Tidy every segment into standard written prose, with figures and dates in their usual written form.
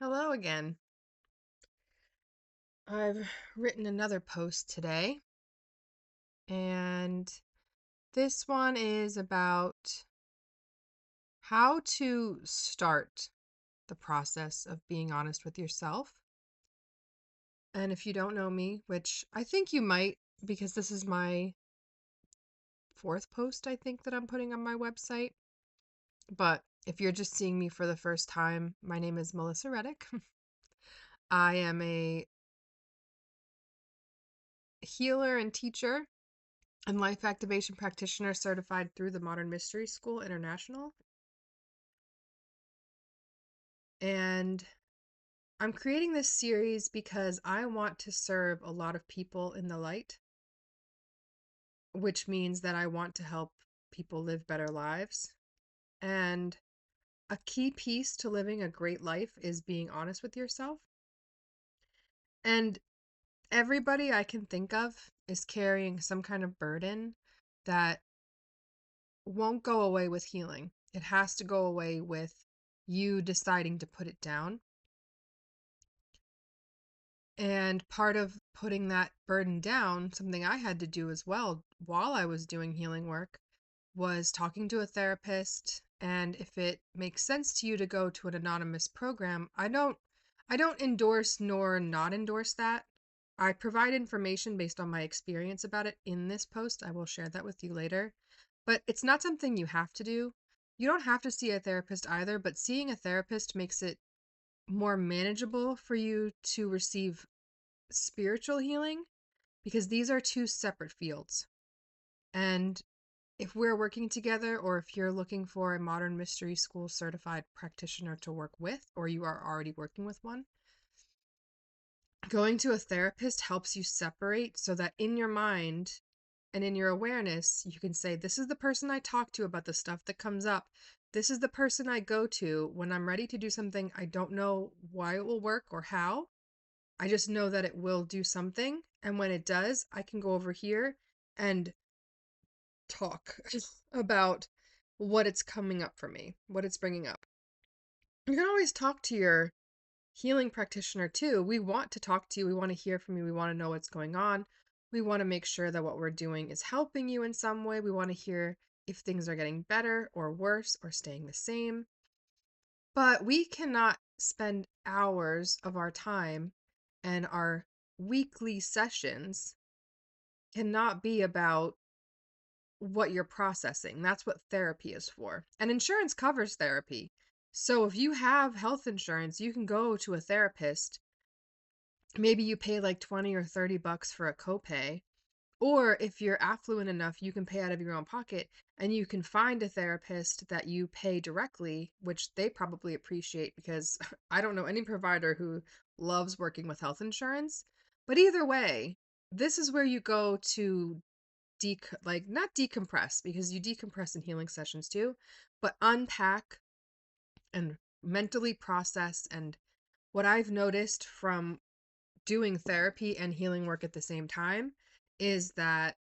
Hello again. I've written another post today, and this one is about how to start the process of being honest with yourself. And if you don't know me, which I think you might, because this is my fourth post, I think, that I'm putting on my website. But if you're just seeing me for the first time, my name is Melissa Reddick. I am a healer and teacher and life activation practitioner certified through the Modern Mystery School International. And I'm creating this series because I want to serve a lot of people in the light, which means that I want to help people live better lives. And a key piece to living a great life is being honest with yourself. And everybody I can think of is carrying some kind of burden that won't go away with healing. It has to go away with you deciding to put it down. And part of putting that burden down, something I had to do as well while I was doing healing work, was talking to a therapist. And if it makes sense to you to go to an anonymous program, I don't endorse nor not endorse that. I provide information based on my experience about it in this post. I will share that with you later. But it's not something you have to do. You don't have to see a therapist either, but seeing a therapist makes it more manageable for you to receive spiritual healing, because these are two separate fields. And if we're working together, or if you're looking for a Modern Mystery School certified practitioner to work with, or you are already working with one, going to a therapist helps you separate so that in your mind and in your awareness, you can say, this is the person I talk to about the stuff that comes up. This is the person I go to when I'm ready to do something I don't know why it will work or how. I just know that it will do something. And when it does, I can go over here and talk about what it's coming up for me, what it's bringing up. You can always talk to your healing practitioner too. We want to talk to you. We want to hear from you. We want to know what's going on. We want to make sure that what we're doing is helping you in some way. We want to hear if things are getting better or worse or staying the same. But we cannot spend hours of our time, and our weekly sessions cannot be about what you're processing. That's what therapy is for. And insurance covers therapy. So if you have health insurance, you can go to a therapist. Maybe you pay like 20 or 30 bucks for a copay. Or if you're affluent enough, you can pay out of your own pocket, and you can find a therapist that you pay directly, which they probably appreciate, because I don't know any provider who loves working with health insurance. But either way, this is where you go to not decompress, because you decompress in healing sessions too, but unpack and mentally process. And what I've noticed from doing therapy and healing work at the same time is that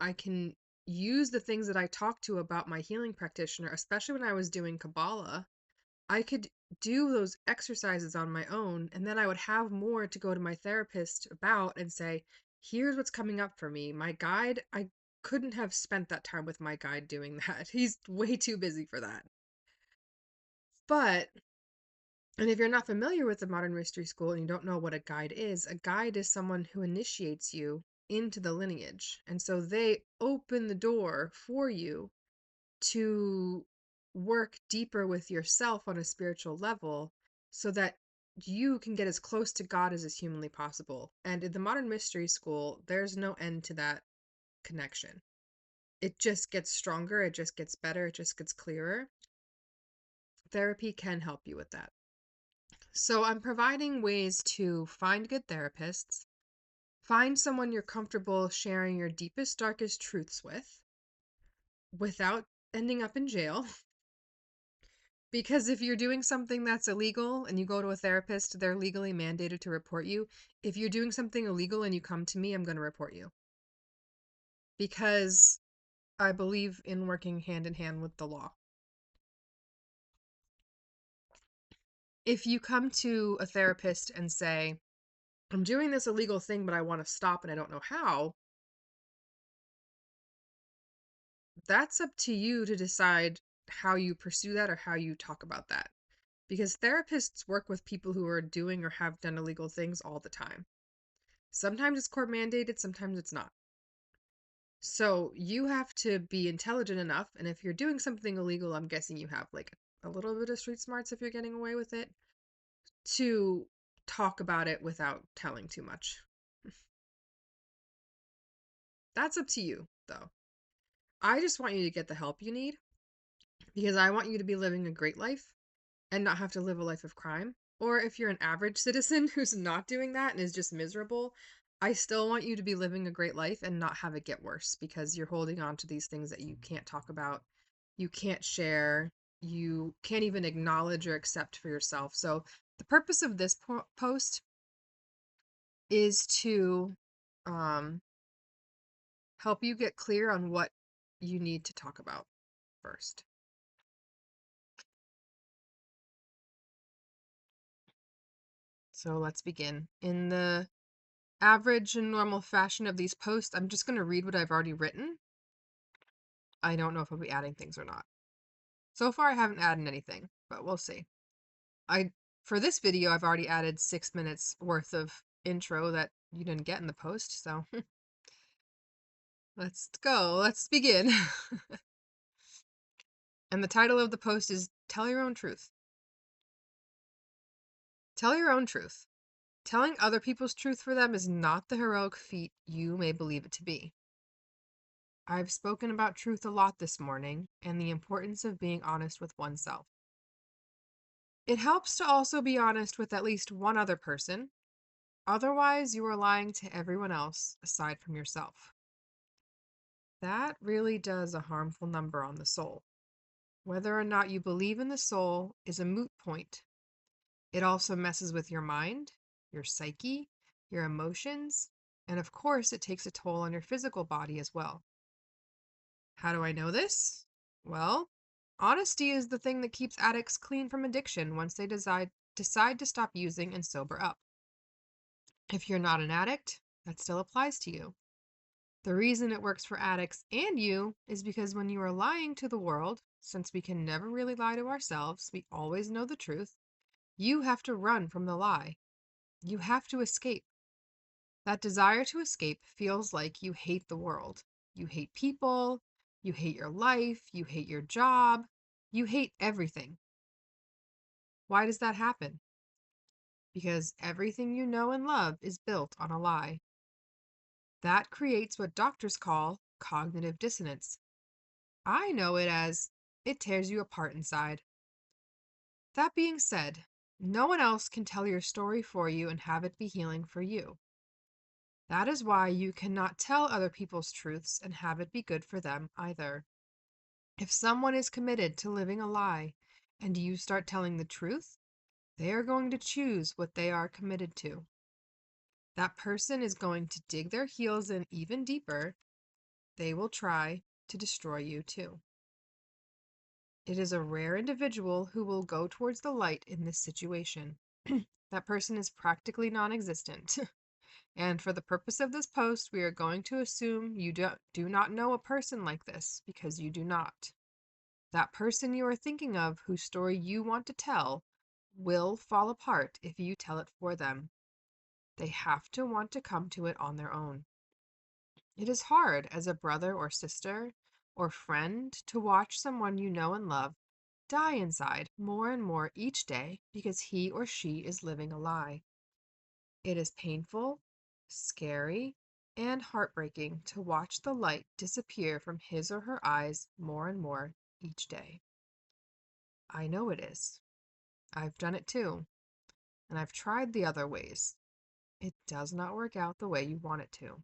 I can use the things that I talked to about my healing practitioner, especially when I was doing Kabbalah. I could do those exercises on my own, and then I would have more to go to my therapist about and say, here's what's coming up for me. My guide, I couldn't have spent that time with my guide doing that. He's way too busy for that. But, and if you're not familiar with the Modern Mystery School and you don't know what a guide is someone who initiates you into the lineage. And so they open the door for you to work deeper with yourself on a spiritual level so that you can get as close to God as is humanly possible. And in the Modern Mystery School, there's no end to that connection. It just gets stronger, it just gets better, it just gets clearer. Therapy can help you with that. So I'm providing ways to find good therapists, find someone you're comfortable sharing your deepest, darkest truths with without ending up in jail. Because if you're doing something that's illegal and you go to a therapist, they're legally mandated to report you. If you're doing something illegal and you come to me, I'm going to report you. Because I believe in working hand in hand with the law. If you come to a therapist and say, I'm doing this illegal thing, but I want to stop and I don't know how, that's up to you to decide how you pursue that or how you talk about that. Because therapists work with people who are doing or have done illegal things all the time. Sometimes it's court mandated, sometimes it's not. So you have to be intelligent enough. And if you're doing something illegal, I'm guessing you have like a little bit of street smarts if you're getting away with it, to talk about it without telling too much. That's up to you, though. I just want you to get the help you need because I want you to be living a great life and not have to live a life of crime. Or if you're an average citizen who's not doing that and is just miserable, I still want you to be living a great life and not have it get worse because you're holding on to these things that you can't talk about, you can't share, you can't even acknowledge or accept for yourself. So, the purpose of this post is to um, help you get clear on what you need to talk about first. So let's begin. In the average and normal fashion of these posts, I'm just going to read what I've already written. I don't know if I'll be adding things or not. So far, I haven't added anything, but we'll see. For this video, I've already added 6 minutes worth of intro that you didn't get in the post, so let's go. Let's begin. And the title of the post is Tell Your Own Truth. Tell your own truth. Telling other people's truth for them is not the heroic feat you may believe it to be. I've spoken about truth a lot this morning and the importance of being honest with oneself. It helps to also be honest with at least one other person. Otherwise, you are lying to everyone else aside from yourself. That really does a harmful number on the soul. Whether or not you believe in the soul is a moot point. It also messes with your mind, your psyche, your emotions, and of course, it takes a toll on your physical body as well. How do I know this? Well, honesty is the thing that keeps addicts clean from addiction once they decide to stop using and sober up. If you're not an addict, that still applies to you. The reason it works for addicts and you is because when you are lying to the world, since we can never really lie to ourselves, we always know the truth, you have to run from the lie. You have to escape. That desire to escape feels like you hate the world. You hate people, you hate your life, you hate your job, you hate everything. Why does that happen? Because everything you know and love is built on a lie. That creates what doctors call cognitive dissonance. I know it as it tears you apart inside. That being said, no one else can tell your story for you and have it be healing for you. That is why you cannot tell other people's truths and have it be good for them either. If someone is committed to living a lie and you start telling the truth, they are going to choose what they are committed to. That person is going to dig their heels in even deeper. They will try to destroy you too. It is a rare individual who will go towards the light in this situation. That person is practically non-existent. And for the purpose of this post, we are going to assume you do not know a person like this because you do not. That person you are thinking of whose story you want to tell will fall apart if you tell it for them. They have to want to come to it on their own. It is hard as a brother or sister or friend to watch someone you know and love die inside more and more each day because he or she is living a lie. It is painful, scary, and heartbreaking to watch the light disappear from his or her eyes more and more each day. I know it is. I've done it too, and I've tried the other ways. It does not work out the way you want it to.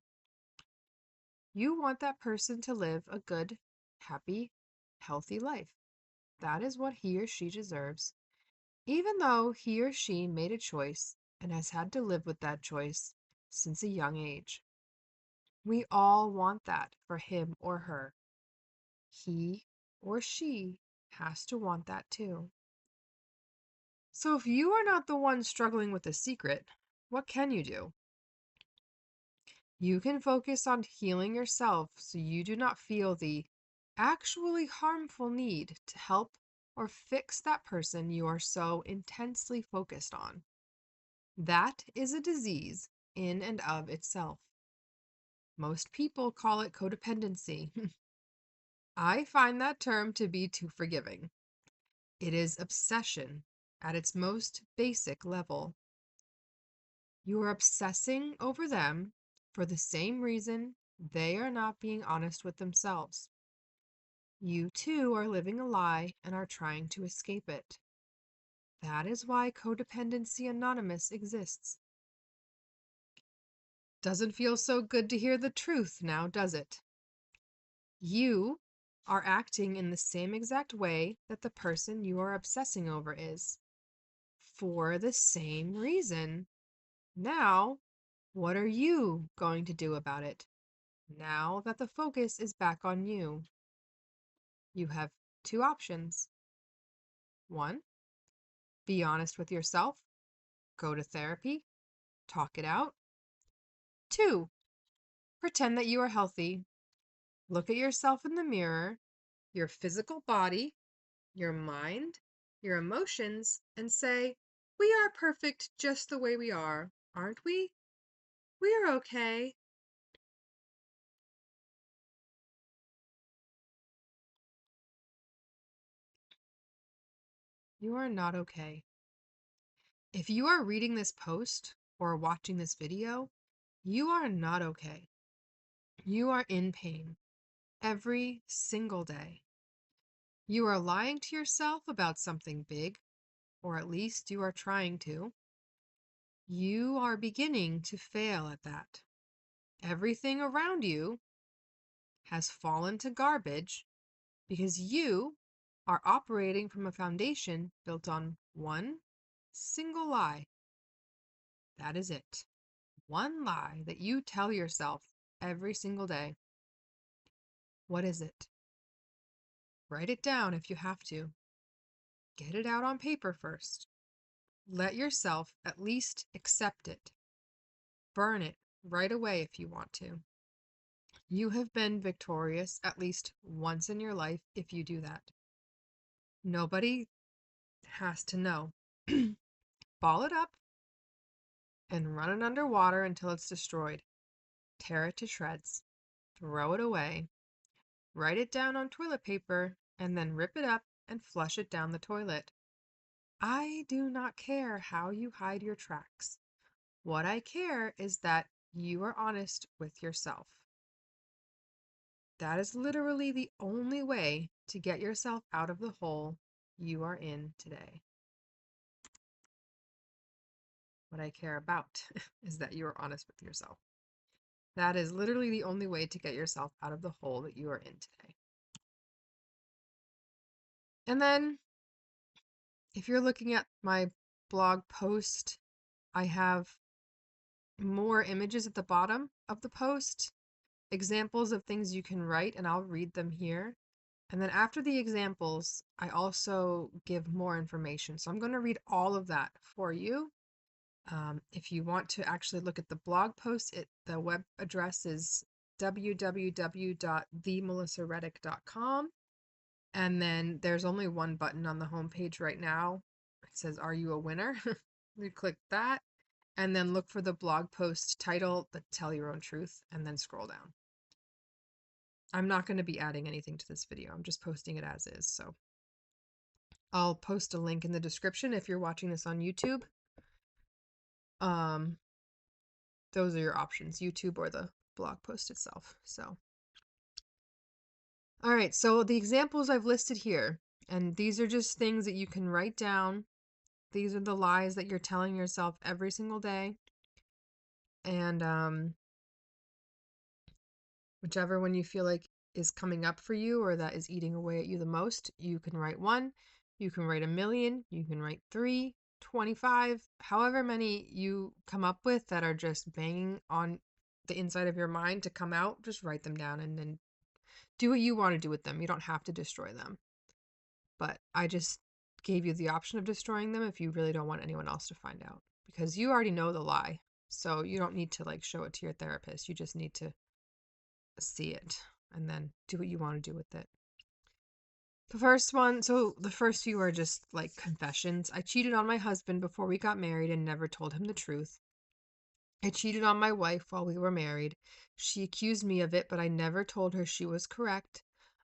You want that person to live a good, happy, healthy life. That is what he or she deserves, even though he or she made a choice and has had to live with that choice since a young age. We all want that for him or her. He or she has to want that too. So if you are not the one struggling with a secret, what can you do? You can focus on healing yourself so you do not feel the actually harmful need to help or fix that person you are so intensely focused on. That is a disease in and of itself. Most people call it codependency. I find that term to be too forgiving. It is obsession at its most basic level. You are obsessing over them for the same reason they are not being honest with themselves. You too are living a lie and are trying to escape it. That is why Codependency Anonymous exists. Doesn't feel so good to hear the truth now, does it? You are acting in the same exact way that the person you are obsessing over is, for the same reason. Now, what are you going to do about it? Now that the focus is back on you, you have two options. One, be honest with yourself, go to therapy, talk it out. Two, pretend that you are healthy. Look at yourself in the mirror, your physical body, your mind, your emotions, and say, we are perfect just the way we are, aren't we? We are okay. You are not okay. If you are reading this post or watching this video, you are not okay. You are in pain every single day. You are lying to yourself about something big, or at least you are trying to. You are beginning to fail at that. Everything around you has fallen to garbage because you are operating from a foundation built on one single lie. That is it. One lie that you tell yourself every single day. What is it? Write it down if you have to. Get it out on paper first. Let yourself at least accept it. Burn it right away if you want to. You have been victorious at least once in your life if you do that. Nobody has to know. Ball it up and run it underwater until it's destroyed. Tear it to shreds. Throw it away. Write it down on toilet paper and then rip it up and flush it down the toilet. I do not care how you hide your tracks. What I care is that you are honest with yourself. That is literally the only way to get yourself out of the hole you are in today. What I care about is that you are honest with yourself. That is literally the only way to get yourself out of the hole that you are in today. And then, if you're looking at my blog post, I have more images at the bottom of the post, examples of things you can write, and I'll read them here. And then after the examples, I also give more information. So I'm going to read all of that for you. If you want to actually look at the blog post, the web address is www.themelissareddick.com. And then there's only one button on the homepage right now. It says, Are you a winner? You click that and then look for the blog post title, the Tell Your Own Truth, and then scroll down. I'm not going to be adding anything to this video. I'm just posting it as is. So I'll post a link in the description if you're watching this on YouTube. Those are your options, YouTube or the blog post itself. So, all right. So the examples I've listed here, and these are just things that you can write down. These are the lies that you're telling yourself every single day. And whichever one you feel like is coming up for you or that is eating away at you the most, you can write one, you can write 1,000,000, you can write 3, 25, however many you come up with that are just banging on the inside of your mind to come out, just write them down and then do what you want to do with them. You don't have to destroy them. But I just gave you the option of destroying them if you really don't want anyone else to find out, because you already know the lie. So you don't need to like show it to your therapist. You just need to see it and then do what you want to do with it. The first one, so the first few are just like confessions. I cheated on my husband before we got married and never told him the truth. I cheated on my wife while we were married. She accused me of it, but I never told her she was correct.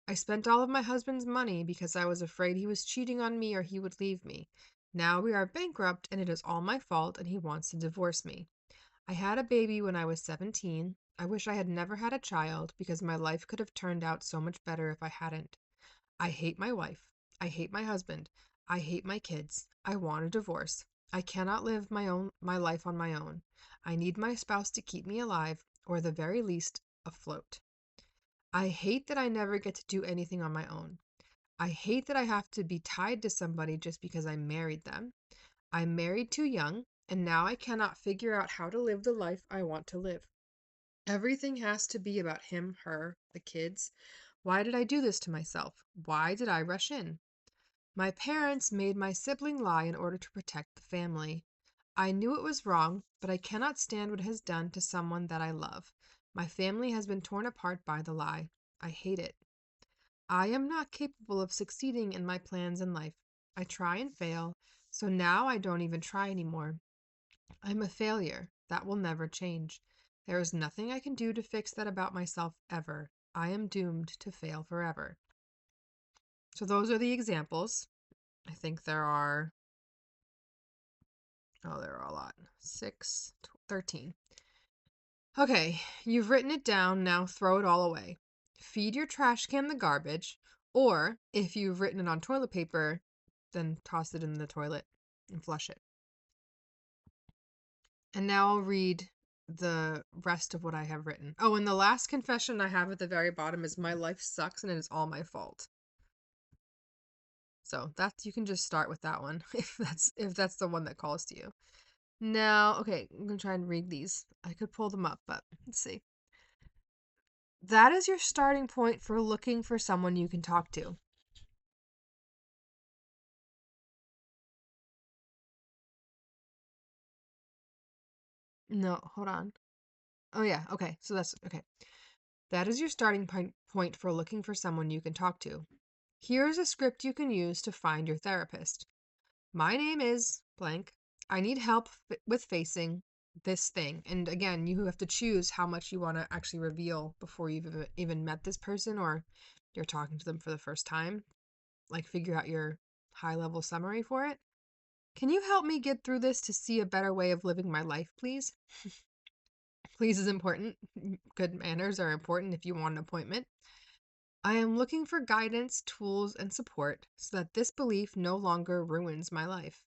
I spent all of my husband's money because I was afraid he was cheating on me or he would leave me. Now we are bankrupt and it is all my fault and he wants to divorce me. I had a baby when I was 17. I wish I had never had a child because my life could have turned out so much better if I hadn't. I hate my wife. I hate my husband. I hate my kids. I want a divorce. I cannot live my life on my own. I need my spouse to keep me alive, or the very least, afloat. I hate that I never get to do anything on my own. I hate that I have to be tied to somebody just because I married them. I married too young, and now I cannot figure out how to live the life I want to live. Everything has to be about him, her, the kids. Why did I do this to myself? Why did I rush in? My parents made my sibling lie in order to protect the family. I knew it was wrong, but I cannot stand what it has done to someone that I love. My family has been torn apart by the lie. I hate it. I am not capable of succeeding in my plans in life. I try and fail, so now I don't even try anymore. I'm a failure. That will never change. There is nothing I can do to fix that about myself ever. I am doomed to fail forever. So those are the examples. I think there are a lot. 6, 13. Okay, you've written it down, now throw it all away. Feed your trash can the garbage, or if you've written it on toilet paper, then toss it in the toilet and flush it. And now I'll read the rest of what I have written. Oh, and the last confession I have at the very bottom is my life sucks and it is all my fault. So that's, you can just start with that one if that's the one that calls to you. Now, okay, I'm gonna try and read these. I could pull them up, but let's see. That is your starting point for looking for someone you can talk to. No, hold on. Oh yeah, okay. So that's okay. That is your starting point for looking for someone you can talk to. Here is a script you can use to find your therapist. My name is blank. I need help with facing this thing. And again, you have to choose how much you want to actually reveal before you've even met this person or you're talking to them for the first time. Like, figure out your high level summary for it. Can you help me get through this to see a better way of living my life, please? Please is important. Good manners are important if you want an appointment. I am looking for guidance, tools, and support so that this belief no longer ruins my life.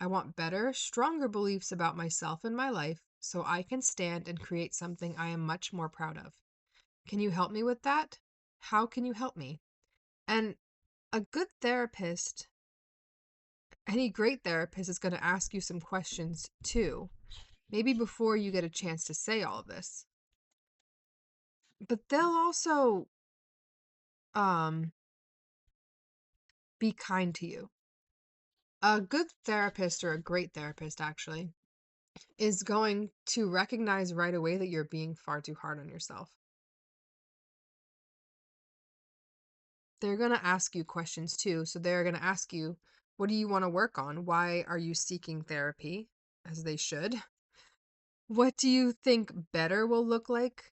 I want better, stronger beliefs about myself and my life so I can stand and create something I am much more proud of. Can you help me with that? How can you help me? And a good therapist, any great therapist, is going to ask you some questions too, maybe before you get a chance to say all of this. But they'll also um be kind to you. A good therapist, or a great therapist actually, is going to recognize right away that you're being far too hard on yourself. They're going to ask you questions too. So they're going to ask you, what do you want to work on? Why are you seeking therapy? As they should. What do you think better will look like?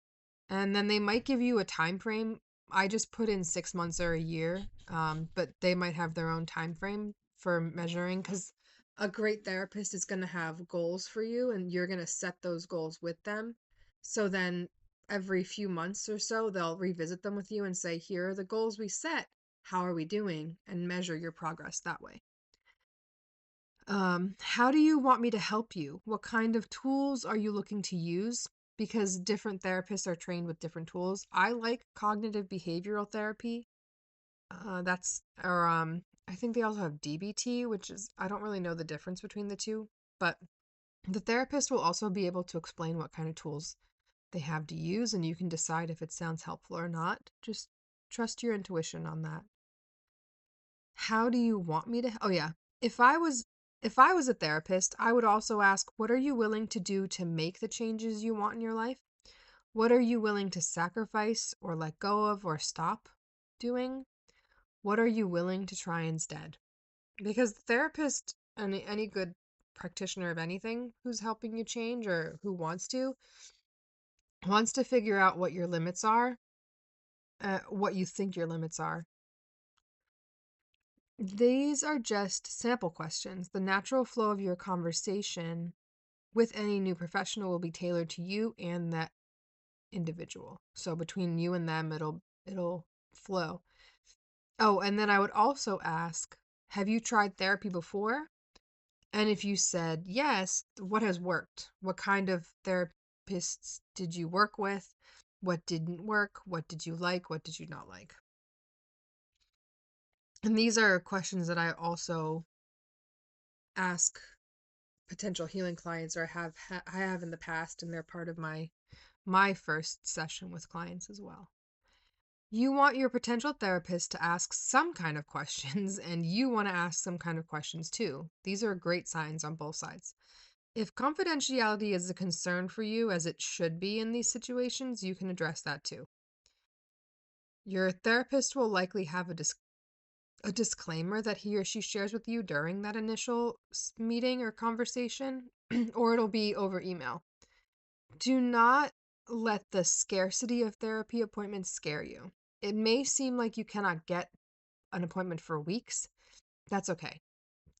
And then they might give you a time frame. I just put in 6 months or a year, but they might have their own time frame for measuring, because a great therapist is going to have goals for you and you're going to set those goals with them. So then every few months or so, they'll revisit them with you and say, here are the goals we set. How are we doing? And measure your progress that way. How do you want me to help you? What kind of tools are you looking to use? Because different therapists are trained with different tools. I like cognitive behavioral therapy. I think they also have DBT, which is, I don't really know the difference between the two, but the therapist will also be able to explain what kind of tools they have to use, and you can decide if it sounds helpful or not. Just trust your intuition on that. How do you want me to Oh yeah. If I was if I was a therapist, I would also ask, what are you willing to do to make the changes you want in your life? What are you willing to sacrifice or let go of or stop doing? What are you willing to try instead? Because the therapist, any good practitioner of anything who's helping you change or who wants to figure out what your limits are, what you think your limits are. These are just sample questions. The natural flow of your conversation with any new professional will be tailored to you and that individual. So between you and them, it'll flow. Oh, and then I would also ask, have you tried therapy before? And if you said yes, what has worked? What kind of therapists did you work with? What didn't work? What did you like? What did you not like? And these are questions that I also ask potential healing clients, or I have in the past, and they're part of my first session with clients as well. You want your potential therapist to ask some kind of questions, and you want to ask some kind of questions too. These are great signs on both sides. If confidentiality is a concern for you, as it should be in these situations, you can address that too. Your therapist will likely have a disclaimer that he or she shares with you during that initial meeting or conversation, or it'll be over email. Do not let the scarcity of therapy appointments scare you. It may seem like you cannot get an appointment for weeks. That's okay.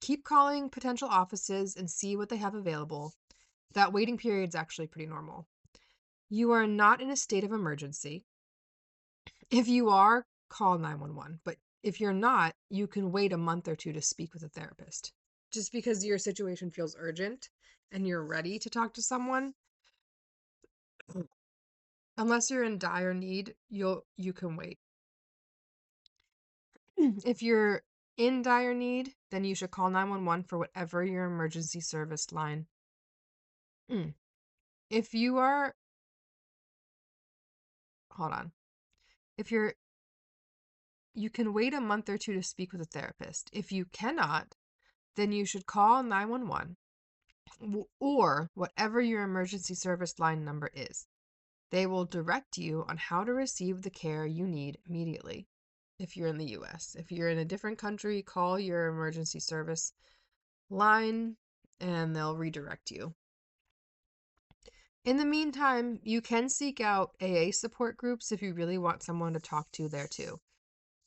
Keep calling potential offices and see what they have available. That waiting period is actually pretty normal. You are not in a state of emergency. If you are, call 911. But if you're not, you can wait a month or two to speak with a therapist. Just because your situation feels urgent and you're ready to talk to someone, unless you're in dire need, you can wait. If you're in dire need, then you should call 911 for whatever your emergency service line. If you are, hold on. If you can wait a month or two to speak with a therapist. If you cannot, then you should call 911 or whatever your emergency service line number is. They will direct you on how to receive the care you need immediately. If you're in the US, if you're in a different country, call your emergency service line and they'll redirect you. In the meantime, you can seek out AA support groups if you really want someone to talk to there too.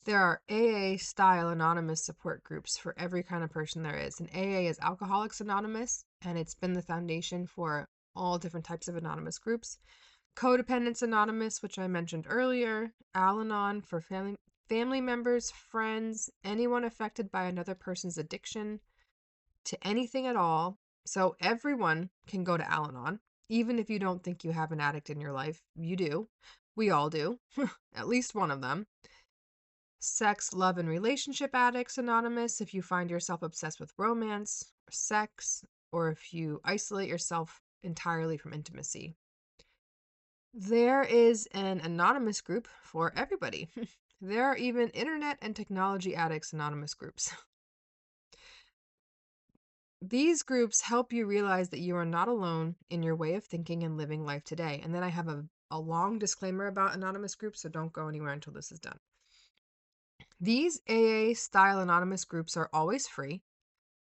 There are AA-style anonymous support groups for every kind of person there is. And AA is Alcoholics Anonymous, and it's been the foundation for all different types of anonymous groups. Codependence Anonymous, which I mentioned earlier. Al-Anon for family members, friends, anyone affected by another person's addiction to anything at all. So everyone can go to Al-Anon, even if you don't think you have an addict in your life. You do. We all do. At least one of them. Sex, Love, and Relationship Addicts Anonymous, if you find yourself obsessed with romance, or sex, or if you isolate yourself entirely from intimacy. There is an anonymous group for everybody. There are even Internet and Technology Addicts Anonymous groups. These groups help you realize that you are not alone in your way of thinking and living life today. And then I have a long disclaimer about anonymous groups, so don't go anywhere until this is done. These AA-style anonymous groups are always free.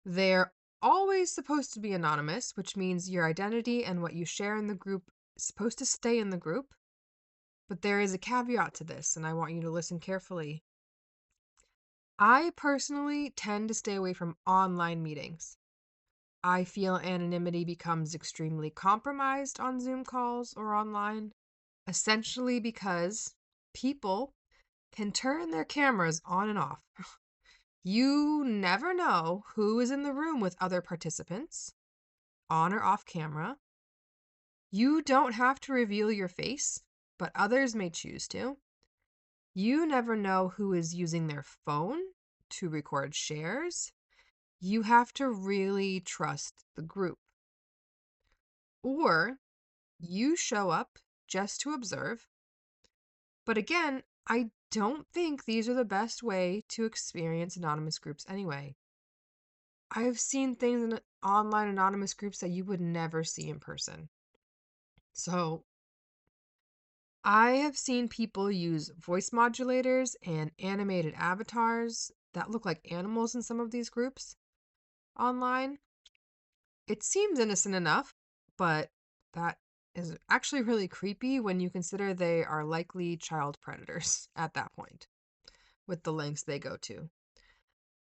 They're always supposed to be anonymous, which means your identity and what you share in the group is supposed to stay in the group. But there is a caveat to this, and I want you to listen carefully. I personally tend to stay away from online meetings. I feel anonymity becomes extremely compromised on Zoom calls or online, essentially because people can turn their cameras on and off. You never know who is in the room with other participants, on or off camera. You don't have to reveal your face, but others may choose to. You never know who is using their phone to record shares. You have to really trust the group. Or you show up just to observe. But again, I don't think these are the best way to experience anonymous groups anyway. I've seen things in online anonymous groups that you would never see in person. So I have seen people use voice modulators and animated avatars that look like animals in some of these groups online. It seems innocent enough, but that is actually really creepy when you consider they are likely child predators at that point with the lengths they go to.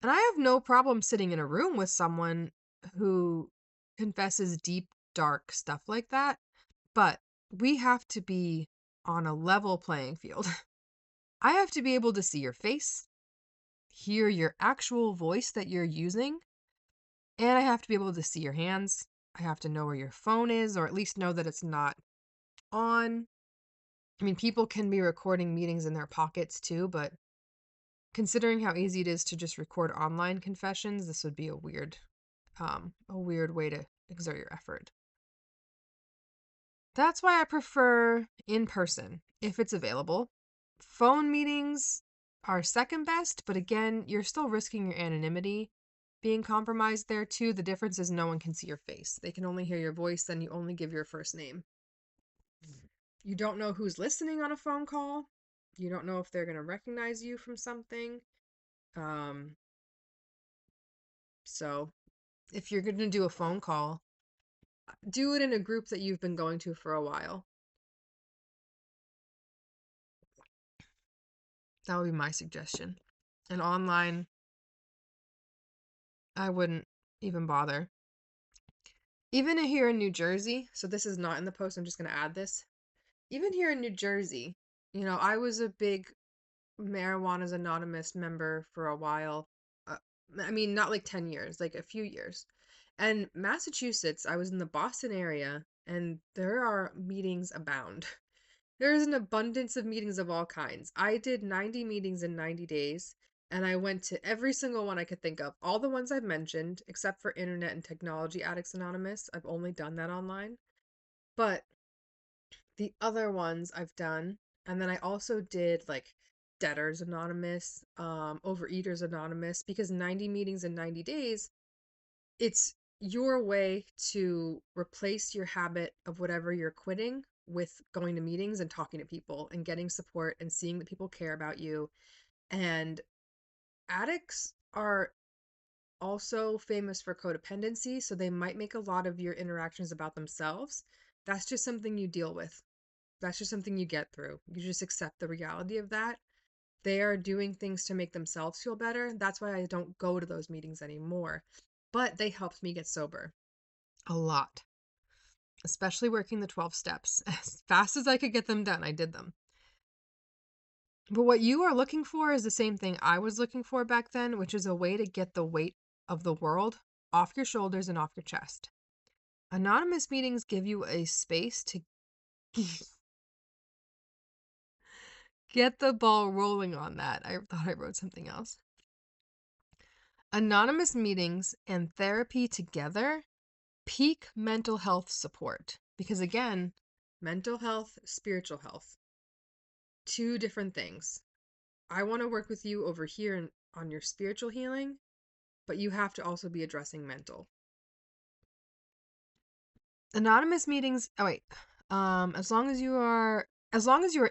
And I have no problem sitting in a room with someone who confesses deep, dark stuff like that, but we have to be on a level playing field. I have to be able to see your face, hear your actual voice that you're using, and I have to be able to see your hands. I have to know where your phone is, or at least know that it's not on. I mean, people can be recording meetings in their pockets too, but considering how easy it is to just record online confessions, this would be a weird way to exert your effort. That's why I prefer in person if it's available. Phone meetings are second best, but again, you're still risking your anonymity being compromised there too. The difference is no one can see your face. They can only hear your voice, then you only give your first name. You don't know who's listening on a phone call. You don't know if they're going to recognize you from something. Um, so if you're going to do a phone call, do it in a group that you've been going to for a while. That would be my suggestion. And online, I wouldn't even bother. Even here in New Jersey, so this is not in the post, I'm just going to add this. Even here in New Jersey, I was a big Marijuana's Anonymous member for a while. I mean, not like 10 years, like a few years. And Massachusetts, I was in the Boston area, and there are meetings abound. There is an abundance of meetings of all kinds. I did 90 meetings in 90 days, and I went to every single one I could think of. All the ones I've mentioned, except for Internet and Technology Addicts Anonymous. I've only done that online. But the other ones I've done, and then I also did like Debtors Anonymous, Overeaters Anonymous, because 90 meetings in 90 days, it's your way to replace your habit of whatever you're quitting with going to meetings and talking to people and getting support and seeing that people care about you. And addicts are also famous for codependency, so they might make a lot of your interactions about themselves. That's just something you deal with. That's just something you get through. You just accept the reality of that. They are doing things to make themselves feel better. That's why I don't go to those meetings anymore. But they helped me get sober a lot, especially working the 12 steps. As fast as I could get them done, I did them. But what you are looking for is the same thing I was looking for back then, which is a way to get the weight of the world off your shoulders and off your chest. Anonymous meetings give you a space to get the ball rolling on that. I thought I wrote something else. Anonymous meetings and therapy together peak mental health support. Because again, mental health, spiritual health, two different things. I want to work with you over here on your spiritual healing, but you have to also be addressing mental. Anonymous meetings, oh wait. As long as you are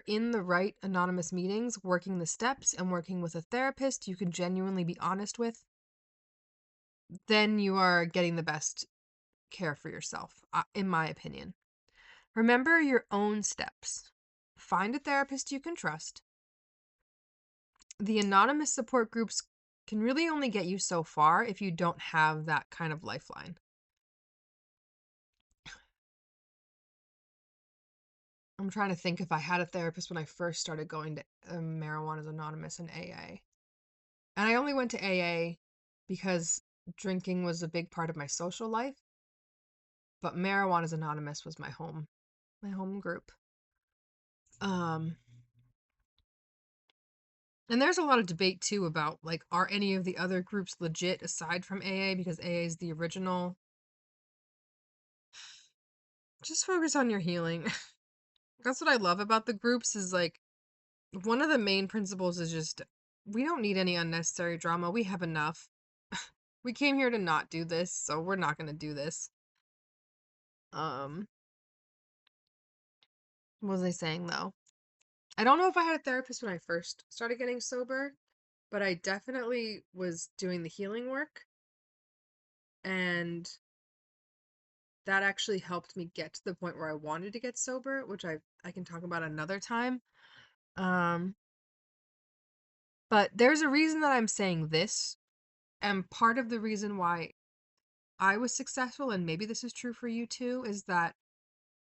in the right anonymous meetings, working the steps and working with a therapist you can genuinely be honest with, then you are getting the best care for yourself, in my opinion. Remember your own steps. Find a therapist you can trust. The anonymous support groups can really only get you so far if you don't have that kind of lifeline. I'm trying to think if I had a therapist when I first started going to Marijuana's Anonymous and AA. And I only went to AA because drinking was a big part of my social life. But Marijuana's Anonymous was my home group. And there's a lot of debate too about like, are any of the other groups legit aside from AA, because AA is the original. Just focus on your healing. That's what I love about the groups is like one of the main principles is just we don't need any unnecessary drama. We have enough. We came here to not do this, so we're not going to do this. Um, what was I saying though? I don't know if I had a therapist when I first started getting sober, but I definitely was doing the healing work, and that actually helped me get to the point where I wanted to get sober, which I can talk about another time. Um, but there's a reason that I'm saying this, and part of the reason why I was successful, and maybe this is true for you too, is that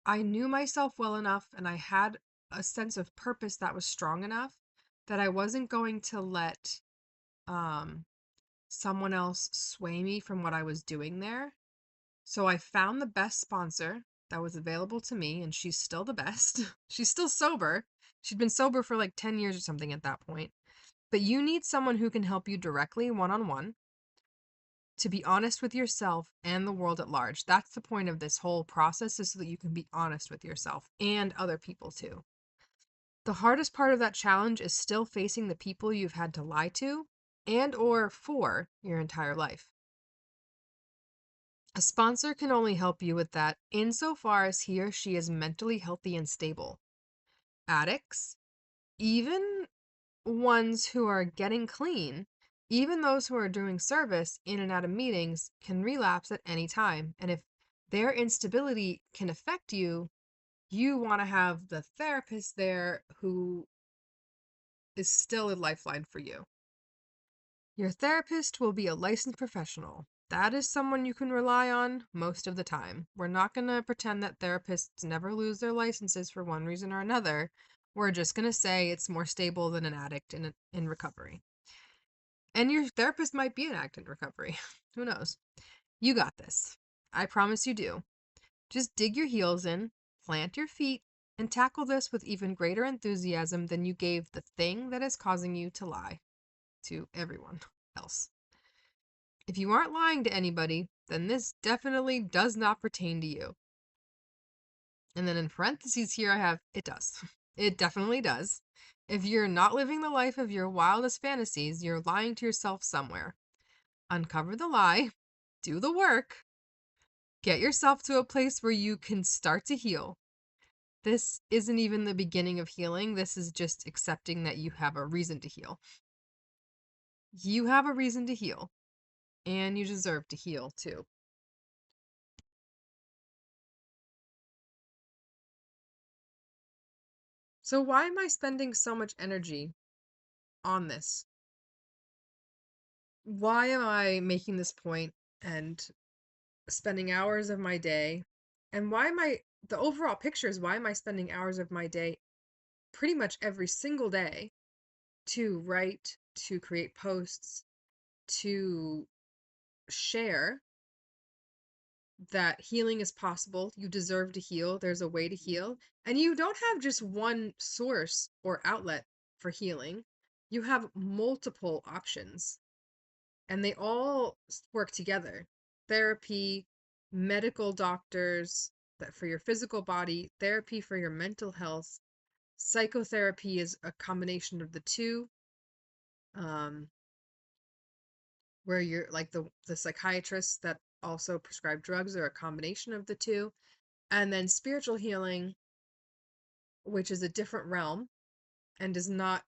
I knew myself well enough and I had a sense of purpose that was strong enough that I wasn't going to let um someone else sway me from what I was doing there. So I found the best sponsor that was available to me, and she's still the best. She's still sober. She'd been sober for like 10 years or something at that point. But you need someone who can help you directly one on one to be honest with yourself and the world at large. That's the point of this whole process, is so that you can be honest with yourself and other people too. The hardest part of that challenge is still facing the people you've had to lie to and or for your entire life. A sponsor can only help you with that insofar as he or she is mentally healthy and stable. Addicts, even ones who are getting clean, even those who are doing service in and out of meetings, can relapse at any time. And if their instability can affect you, you want to have the therapist there who is still a lifeline for you. Your therapist will be a licensed professional. That is someone you can rely on most of the time. We're not going to pretend that therapists never lose their licenses for one reason or another. We're just going to say it's more stable than an addict in recovery. And your therapist might be an addict in recovery. Who knows? You got this. I promise you do. Just dig your heels in, plant your feet, and tackle this with even greater enthusiasm than you gave the thing that is causing you to lie to everyone else. If you aren't lying to anybody, then this definitely does not pertain to you. And then in parentheses here I have, it does. It definitely does. If you're not living the life of your wildest fantasies, you're lying to yourself somewhere. Uncover the lie, do the work, get yourself to a place where you can start to heal. This isn't even the beginning of healing. This is just accepting that you have a reason to heal. You have a reason to heal, and you deserve to heal too. So, why am I spending so much energy on this? Why am I making this point and spending hours of my day? And why am I, the overall picture is, why am I spending hours of my day pretty much every single day to write, to create posts, to share that healing is possible. You deserve to heal. There's a way to heal. And you don't have just one source or outlet for healing, you have multiple options, and they all work together. Therapy, medical doctors that for your physical body, therapy for your mental health, psychotherapy is a combination of the two. Um, where you're like the psychiatrists that also prescribe drugs are a combination of the two. And then spiritual healing, which is a different realm and does not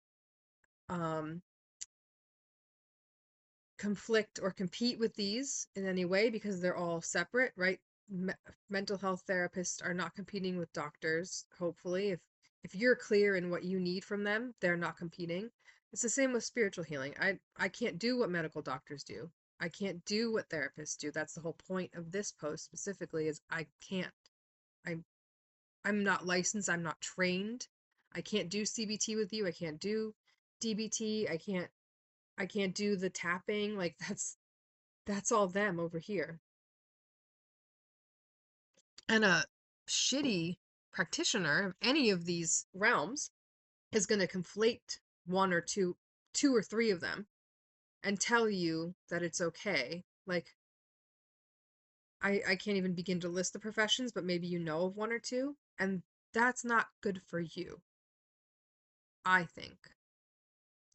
um, conflict or compete with these in any way because they're all separate, right? Mental health therapists are not competing with doctors, hopefully. If you're clear in what you need from them, they're not competing. It's the same with spiritual healing. I can't do what medical doctors do. I can't do what therapists do. That's the whole point of this post specifically, is I can't. I'm I'm not licensed, I'm not trained. I can't do CBT with you. I can't do DBT. I can't do the tapping. Like that's all them over here. And a shitty practitioner of any of these realms is going to conflate one or two or three of them and tell you that it's okay. Like I can't even begin to list the professions, but maybe you know of one or two, and that's not good for you. I think.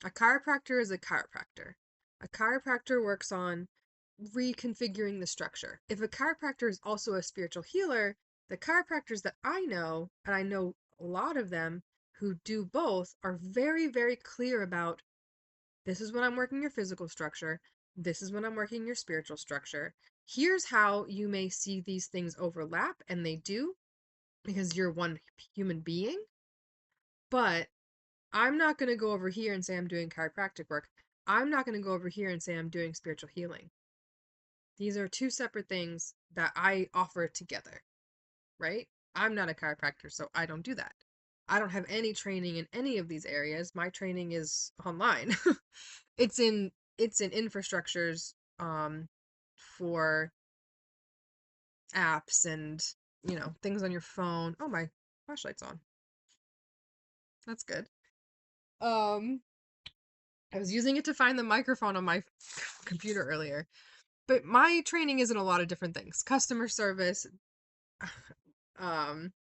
A chiropractor is a chiropractor. A chiropractor works on reconfiguring the structure. If a chiropractor is also a spiritual healer, the chiropractors that I know, and I know a lot of them who do both, are very, very clear about this is when I'm working your physical structure, this is when I'm working your spiritual structure. Here's how you may see these things overlap, and they do because you're one human being. But I'm not going to go over here and say I'm doing chiropractic work. I'm not going to go over here and say I'm doing spiritual healing. These are two separate things that I offer together, right? I'm not a chiropractor, so I don't do that. I don't have any training in any of these areas. My training is online. it's in infrastructures for apps and, things on your phone. Oh, my flashlight's on. That's good. I was using it to find the microphone on my computer earlier. But my training is in a lot of different things. Customer service. Um,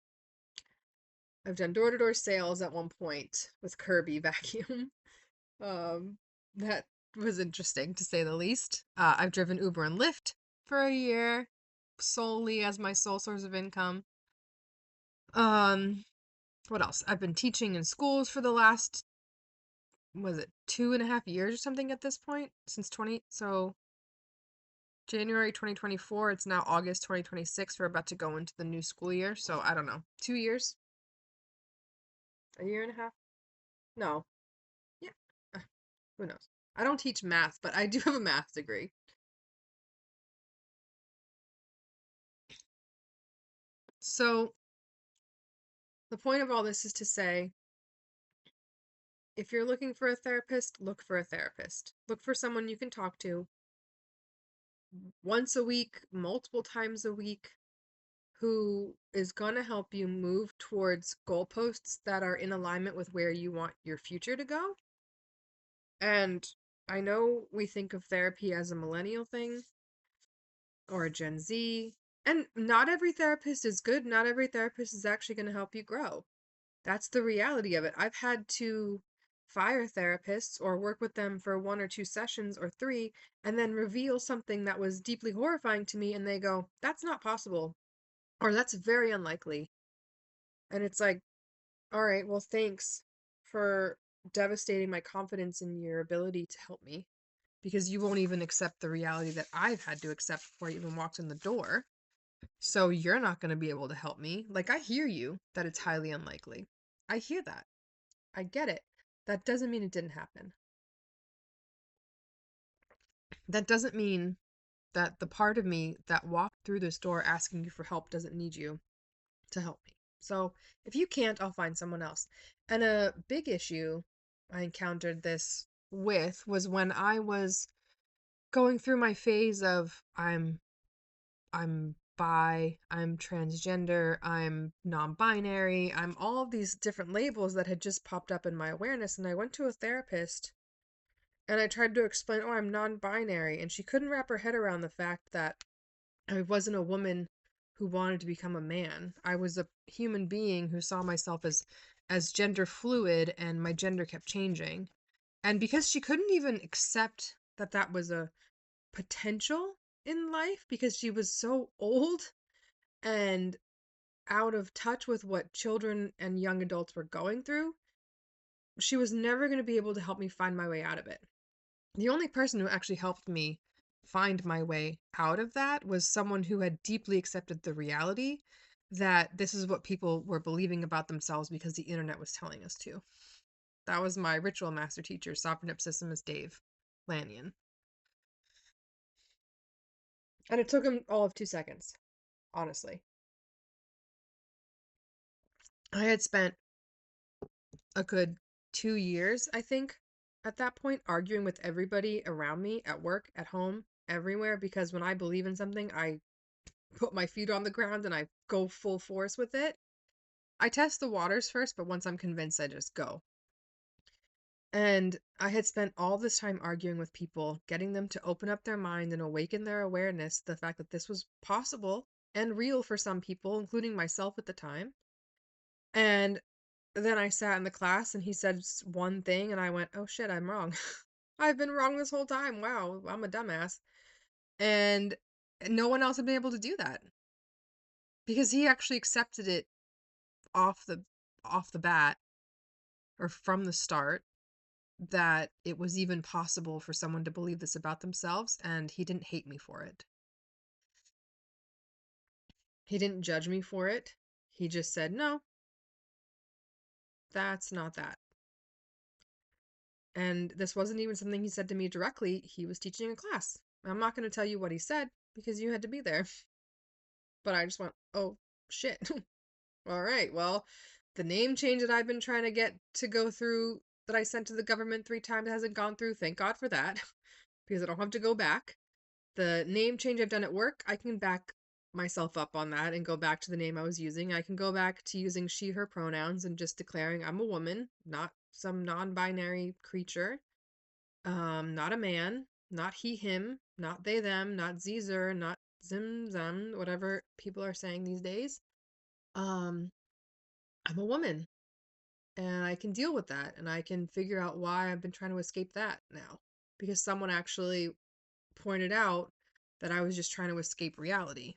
I've done door-to-door sales at one point with Kirby Vacuum. Um, that was interesting to say the least. I've driven Uber and Lyft for a year solely as my sole source of income. What else? I've been teaching in schools for the last, was it 2.5 years or something at this point? So January 2024, it's now August 2026. We're about to go into the new school year, so I don't know. 2 years? A year and a half? No. Yeah. Who knows? I don't teach math, but I do have a math degree. So the point of all this is to say, if you're looking for a therapist, look for a therapist. Look for someone you can talk to once a week, multiple times a week, who is going to help you move towards goalposts that are in alignment with where you want your future to go. And I know we think of therapy as a millennial thing or a Gen Z, and not every therapist is good. Not every therapist is actually going to help you grow. That's the reality of it. I've had to fire therapists or work with them for 1 or 2 sessions or 3 and then reveal something that was deeply horrifying to me, and they go, "That's not possible," or "That's very unlikely." And it's like, all right, well, thanks for devastating my confidence in your ability to help me, because you won't even accept the reality that I've had to accept before I even walked in the door. So you're not going to be able to help me. Like, I hear you that it's highly unlikely. I hear that. I get it. That doesn't mean it didn't happen. That doesn't mean that the part of me that walked through this door asking you for help doesn't need you to help me. So if you can't, I'll find someone else. And a big issue I encountered this with was when I was going through my phase of I'm bi, I'm transgender, I'm non-binary, I'm all of these different labels that had just popped up in my awareness. And I went to a therapist and I tried to explain, oh, I'm non-binary. And she couldn't wrap her head around the fact that I wasn't a woman who wanted to become a man. I was a human being who saw myself as gender fluid, and my gender kept changing. And because she couldn't even accept that that was a potential in life, because she was so old and out of touch with what children and young adults were going through, she was never going to be able to help me find my way out of it. The only person who actually helped me find my way out of that was someone who had deeply accepted the reality that this is what people were believing about themselves because the internet was telling us to. That was my ritual master teacher, Sophronipsissimus Dave Lanyon. And it took him all of 2 seconds, honestly. I had spent a good 2 years, I think, at that point, arguing with everybody around me at work, at home, everywhere, because when I believe in something, I put my feet on the ground and I go full force with it. I test the waters first, but once I'm convinced, I just go. And I had spent all this time arguing with people, getting them to open up their mind and awaken their awareness to the fact that this was possible and real for some people, including myself at the time. And then I sat in the class and he said one thing and I went, "Oh shit, I'm wrong." I've been wrong this whole time. Wow, I'm a dumbass. And no one else had been able to do that because he actually accepted it off the off the bat or from the start that it was even possible for someone to believe this about themselves, and he didn't hate me for it. He didn't judge me for it. He just said, "No, that's not that." And this wasn't even something he said to me directly. He was teaching a class. I'm not going to tell you what he said because you had to be there. But I just went, "Oh, shit." All right. Well, the name change that I've been trying to get to go through that I sent to the government 3 times hasn't gone through. Thank God for that because I don't have to go back. The name change I've done at work, I can back myself up on that and go back to the name I was using. I can go back to using she, her pronouns and just declaring I'm a woman, not some non-binary creature. Not a man, not he, him, not they, them, not Zer, not zim, zam, whatever people are saying these days. Um, I'm a woman and I can deal with that and I can figure out why I've been trying to escape that now because someone actually pointed out that I was just trying to escape reality.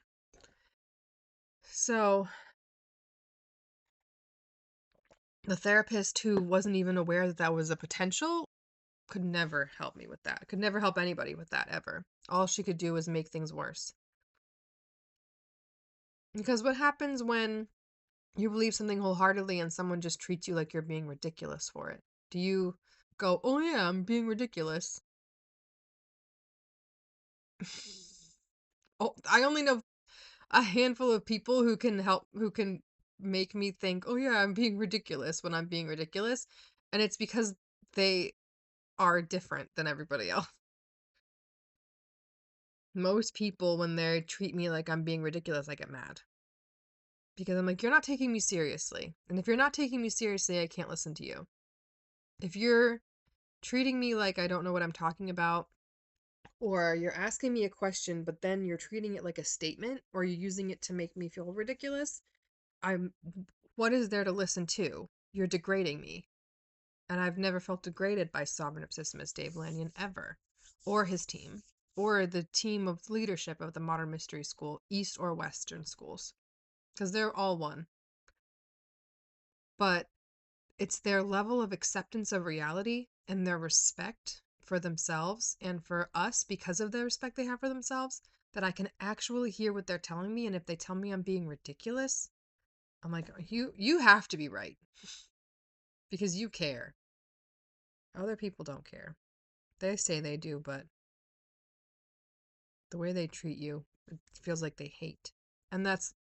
So, the therapist who wasn't even aware that that was a potential could never help me with that. Could never help anybody with that ever. All she could do was make things worse. Because what happens when you believe something wholeheartedly and someone just treats you like you're being ridiculous for it? Do you go, "Oh yeah, I'm being ridiculous"? Oh, I only know a handful of people who can make me think, "Oh yeah, I'm being ridiculous" when I'm being ridiculous, and it's because they are different than everybody else. Most people, when they treat me like I'm being ridiculous, I get mad because I'm like, "You're not taking me seriously." And if you're not taking me seriously, I can't listen to you. If you're treating me like I don't know what I'm talking about, or you're asking me a question, but then you're treating it like a statement, or you're using it to make me feel ridiculous, I'm what is there to listen to? You're degrading me. And I've never felt degraded by Sovereign Obsessimus Dave Lanyon ever, or his team, or the team of leadership of the Modern Mystery School, East or Western schools, because they're all one. But it's their level of acceptance of reality and their respect for themselves and for us because of the respect they have for themselves that I can actually hear what they're telling me. And if they tell me I'm being ridiculous, I'm like, you have to be right because you care. Other people don't care. They say they do, but the way they treat you, it feels like they hate. And that's,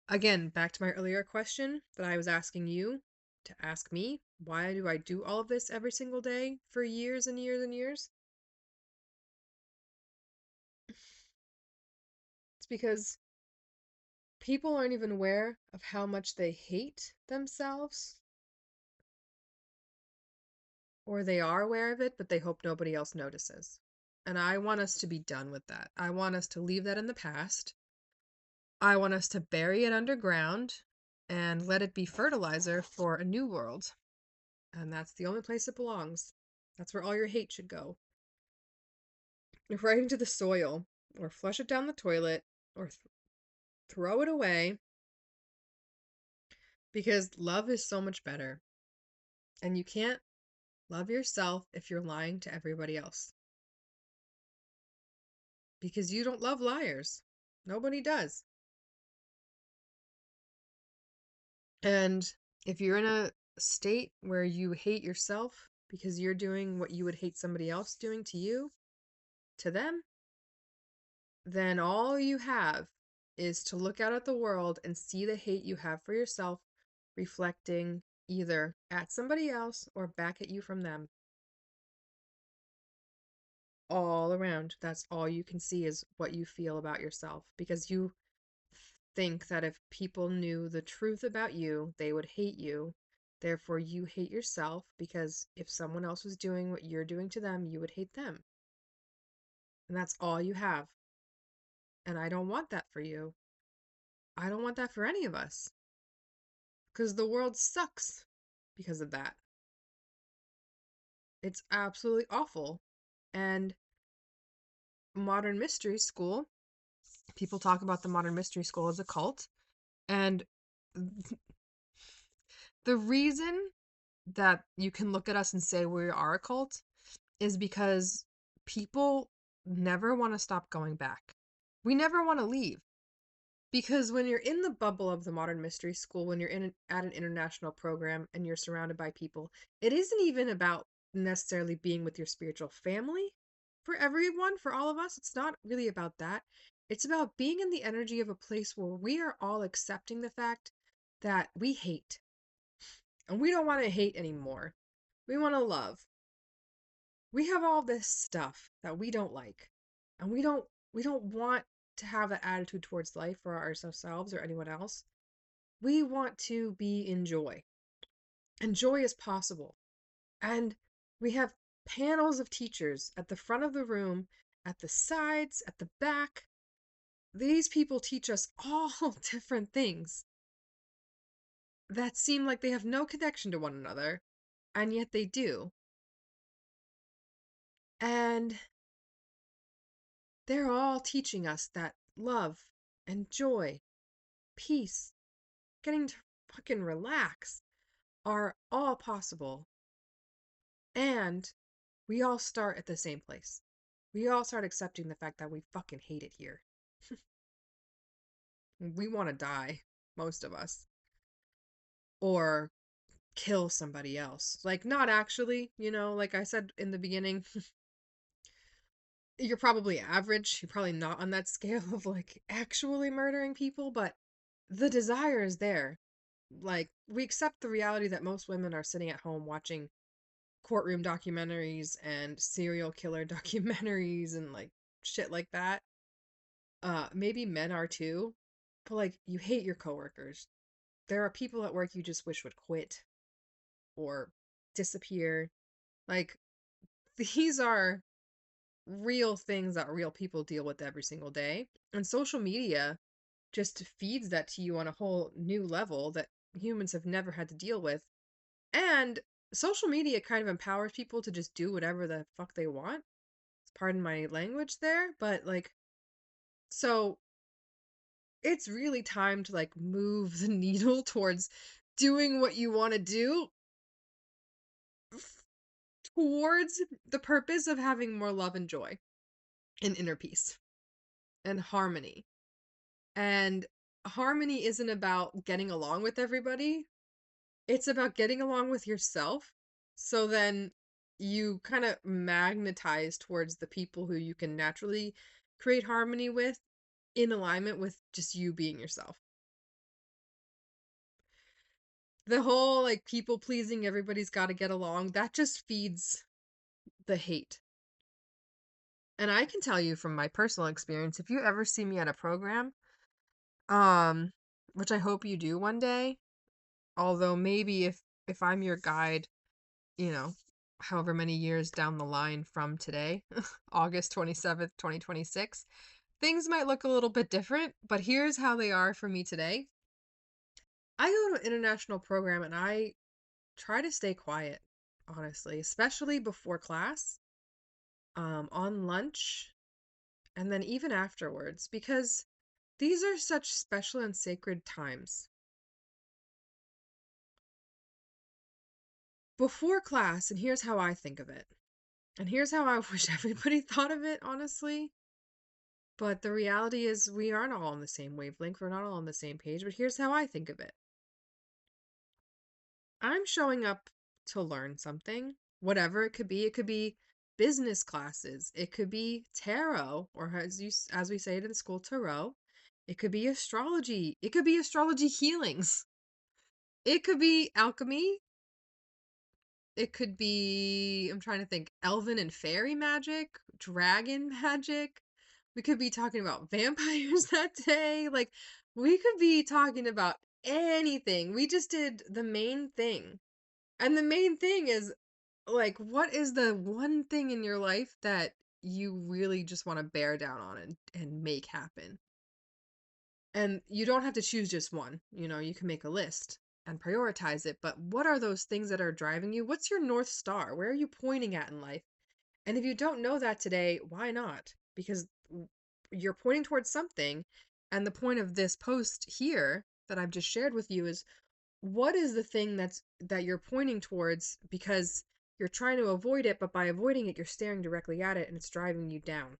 again, back to my earlier question that I was asking you to ask me. Why do I do all of this every single day for years and years and years? It's because people aren't even aware of how much they hate themselves, or they are aware of it, but they hope nobody else notices. And I want us to be done with that. I want us to leave that in the past. I want us to bury it underground and let it be fertilizer for a new world. And that's the only place it belongs. That's where all your hate should go. Right into the soil, or flush it down the toilet, or throw it away, because love is so much better. And you can't love yourself if you're lying to everybody else. Because you don't love liars. Nobody does. And if you're in a state where you hate yourself because you're doing what you would hate somebody else doing to you, to them, then all you have is to look out at the world and see the hate you have for yourself reflecting either at somebody else or back at you from them. All around. That's all you can see is what you feel about yourself because you think that if people knew the truth about you, they would hate you. Therefore, you hate yourself because if someone else was doing what you're doing to them, you would hate them. And that's all you have. And I don't want that for you. I don't want that for any of us. because the world sucks because of that. It's absolutely awful. And modern mystery school, people talk about the modern mystery school as a cult. And the reason that you can look at us and say we are a cult is because people never want to stop going back. We never want to leave. Because when you're in the bubble of the modern mystery school, when you're at an international program and you're surrounded by people, it isn't even about necessarily being with your spiritual family for everyone, for all of us. It's not really about that. It's about being in the energy of a place where we are all accepting the fact that we hate. And we don't want to hate anymore. We want to love. We have all this stuff that we don't like. And we don't want to have that attitude towards life for ourselves or anyone else. We want to be in joy. And joy is possible. And we have panels of teachers at the front of the room, at the sides, at the back. These people teach us all different things that seem like they have no connection to one another, and yet they do. And they're all teaching us that love and joy, peace, getting to fucking relax are all possible. And we all start at the same place. We all start accepting the fact that we fucking hate it here. We want to die, most of us, or kill somebody else. Like, not actually, like I said in the beginning, you're probably average. You're probably not on that scale of like actually murdering people, but the desire is there. Like, we accept the reality that most women are sitting at home watching courtroom documentaries and serial killer documentaries and like shit like that. Maybe men are too, but like, you hate your coworkers. There are people at work you just wish would quit or disappear. Like, these are real things that real people deal with every single day. And social media just feeds that to you on a whole new level that humans have never had to deal with. And social media kind of empowers people to just do whatever the fuck they want. Pardon my language there, but like, so it's really time to like move the needle towards doing what you want to do towards the purpose of having more love and joy and inner peace and harmony. And harmony isn't about getting along with everybody, it's about getting along with yourself. So then you kind of magnetize towards the people who you can naturally create harmony with in alignment with just you being yourself. The whole like people pleasing, everybody's got to get along, that just feeds the hate. And I can tell you from my personal experience, if you ever see me at a program, um, which I hope you do one day, although maybe if I'm your guide, you know, however many years down the line from today, August 27th, 2026, things might look a little bit different, but here's how they are for me today. I go to an international program and I try to stay quiet, honestly, especially before class, on lunch, and then even afterwards, because these are such special and sacred times. Before class, and here's how I think of it, and here's how I wish everybody thought of it, honestly. But the reality is, we aren't all on the same wavelength, we're not all on the same page, but here's how I think of it. I'm showing up to learn something, whatever it could be business classes, it could be tarot, or as we say it in school, tarot. It could be astrology, it could be astrology healings, it could be alchemy, it could be, I'm trying to think, elven and fairy magic, dragon magic. We could be talking about vampires that day. Like, we could be talking about anything. We just did the main thing. And the main thing is, like, what is the one thing in your life that you really just want to bear down on and make happen? And you don't have to choose just one. You can make a list. and prioritize it. But what are those things that are driving you? What's your North Star? Where are you pointing at in life? And if you don't know that today, why not? Because you're pointing towards something. And the point of this post here that I've just shared with you is, what is the thing that you're pointing towards, because you're trying to avoid it, but by avoiding it, you're staring directly at it and it's driving you down.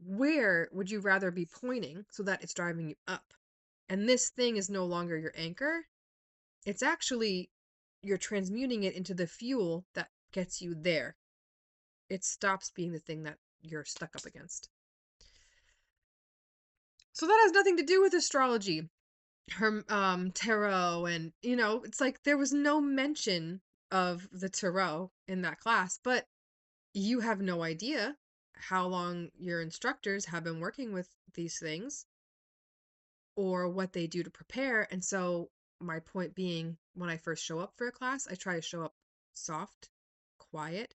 Where would you rather be pointing so that it's driving you up? And this thing is no longer your anchor. It's actually, you're transmuting it into the fuel that gets you there. It stops being the thing that you're stuck up against. So that has nothing to do with astrology, tarot, and it's like there was no mention of the tarot in that class, but you have no idea how long your instructors have been working with these things or what they do to prepare. And so my point being, when I first show up for a class, I try to show up soft, quiet,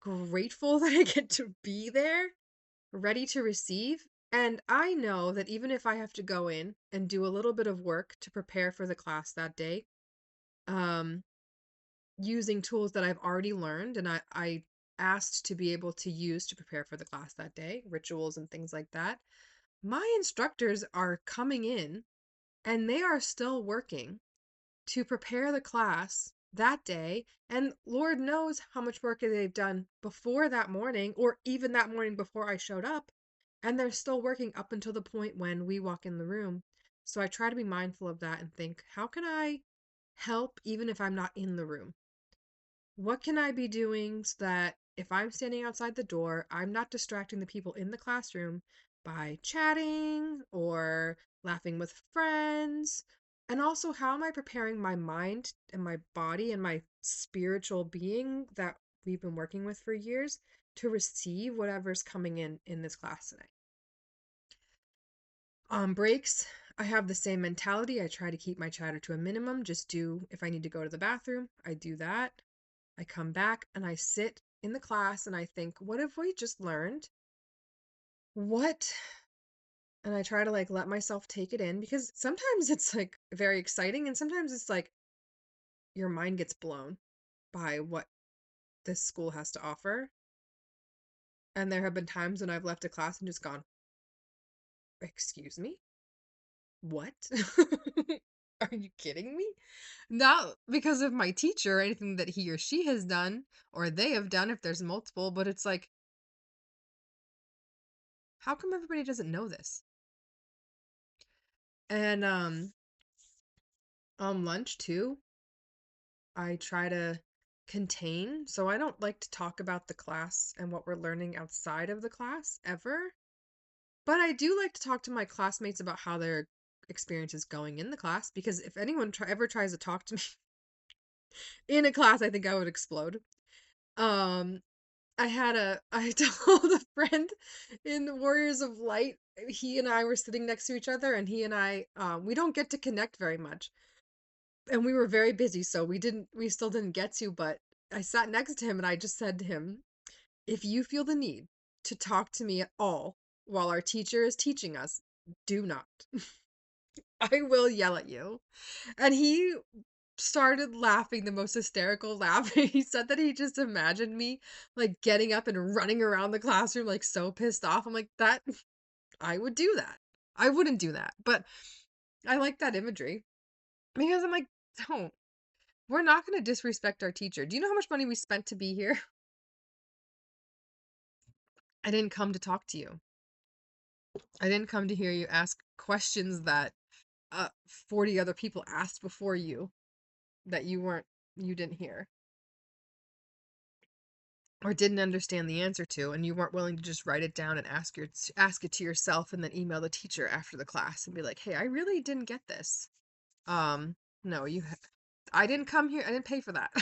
grateful that I get to be there, ready to receive. And I know that even if I have to go in and do a little bit of work to prepare for the class that day, um, using tools that I've already learned and I asked to be able to use to prepare for the class that day, rituals and things like that, my instructors are coming in and they are still working to prepare the class that day. And Lord knows how much work they've done before that morning, or even that morning before I showed up. And they're still working up until the point when we walk in the room. So I try to be mindful of that and think, how can I help even if I'm not in the room? What can I be doing so that if I'm standing outside the door, I'm not distracting the people in the classroom by chatting or laughing with friends? And also, how am I preparing my mind and my body and my spiritual being that we've been working with for years to receive whatever's coming in this class today? On breaks, I have the same mentality. I try to keep my chatter to a minimum. Just do, if I need to go to the bathroom, I do that. I come back and I sit in the class and I think, what have we just learned? What? And I try to like let myself take it in, because sometimes it's like very exciting and sometimes it's like your mind gets blown by what this school has to offer. And there have been times when I've left a class and just gone, excuse me? What? Are you kidding me? Not because of my teacher or anything that he or she has done or they have done if there's multiple, but it's like, how come everybody doesn't know this? And on lunch too, I try to contain. So I don't like to talk about the class and what we're learning outside of the class ever. But I do like to talk to my classmates about how their experience is going in the class, because if anyone ever tries to talk to me in a class, I think I would explode. Um I told a friend in Warriors of Light, he and I were sitting next to each other, and he and I, we don't get to connect very much. And we were very busy, so we still didn't get to, but I sat next to him and I just said to him, if you feel the need to talk to me at all while our teacher is teaching us, do not. I will yell at you. And he started laughing the most hysterical laugh. He said that he just imagined me like getting up and running around the classroom like so pissed off. I'm like, that I would do that. I wouldn't do that, but I like that imagery because I'm like, don't. We're not going to disrespect our teacher. Do you know how much money we spent to be here? I didn't come to talk to you. I didn't come to hear you ask questions that 40 other people asked before you that you didn't hear or didn't understand the answer to, and you weren't willing to just write it down and ask it to yourself and then email the teacher after the class and be like, "Hey, I really didn't get this." No, I didn't come here. I didn't pay for that.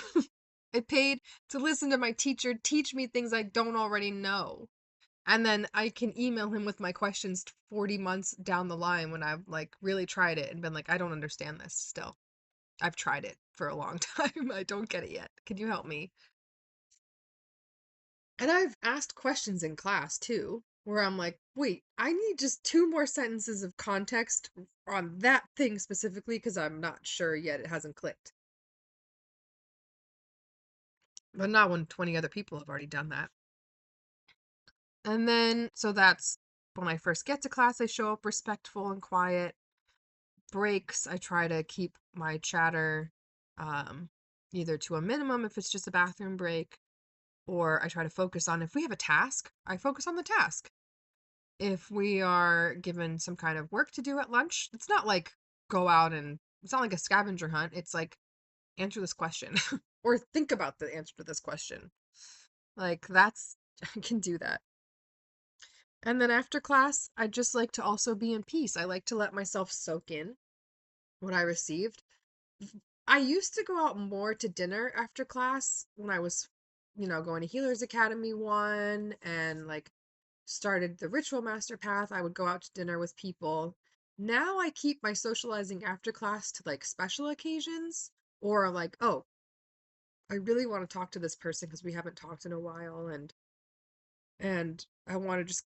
I paid to listen to my teacher teach me things I don't already know. And then I can email him with my questions 40 months down the line when I've like really tried it and been like, I don't understand this still. I've tried it for a long time. I don't get it yet. Can you help me? And I've asked questions in class too. where I'm like, wait, I need just two more sentences of context on that thing specifically because I'm not sure yet. It hasn't clicked. But not when 20 other people have already done that. And then, so that's when I first get to class, I show up respectful and quiet. Breaks, I try to keep my chatter um, either to a minimum if it's just a bathroom break, or I try to focus on if we have a task, I focus on the task. If we are given some kind of work to do at lunch, it's not like go out and it's not like a scavenger hunt. It's like answer this question or think about the answer to this question. Like that's, I can do that. And then after class, I just like to also be in peace. I like to let myself soak in what I received. I used to go out more to dinner after class when I was, going to Healers Academy 1 and like started the Ritual Master Path. I would go out to dinner with people. Now I keep my socializing after class to like special occasions or like, oh, I really want to talk to this person because we haven't talked in a while and I want to just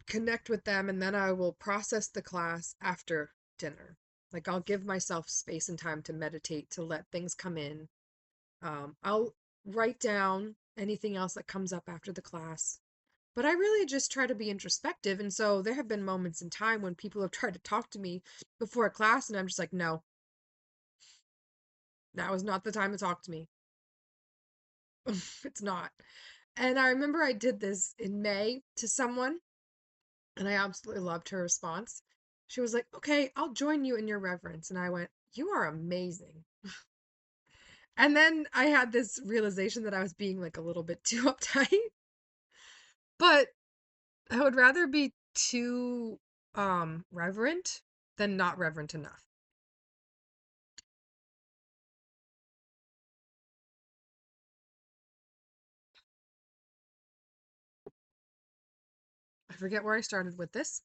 connect with them and then I will process the class after dinner. Like I'll give myself space and time to meditate, to let things come in. I'll write down anything else that comes up after the class. But I really just try to be introspective. And so there have been moments in time when people have tried to talk to me before a class, and I'm just like, no, that was not the time to talk to me. It's not. And I remember I did this in May to someone, and I absolutely loved her response. She was like, okay, I'll join you in your reverence. And I went, you are amazing. And then I had this realization that I was being like a little bit too uptight, but I would rather be too reverent than not reverent enough. I forget where I started with this,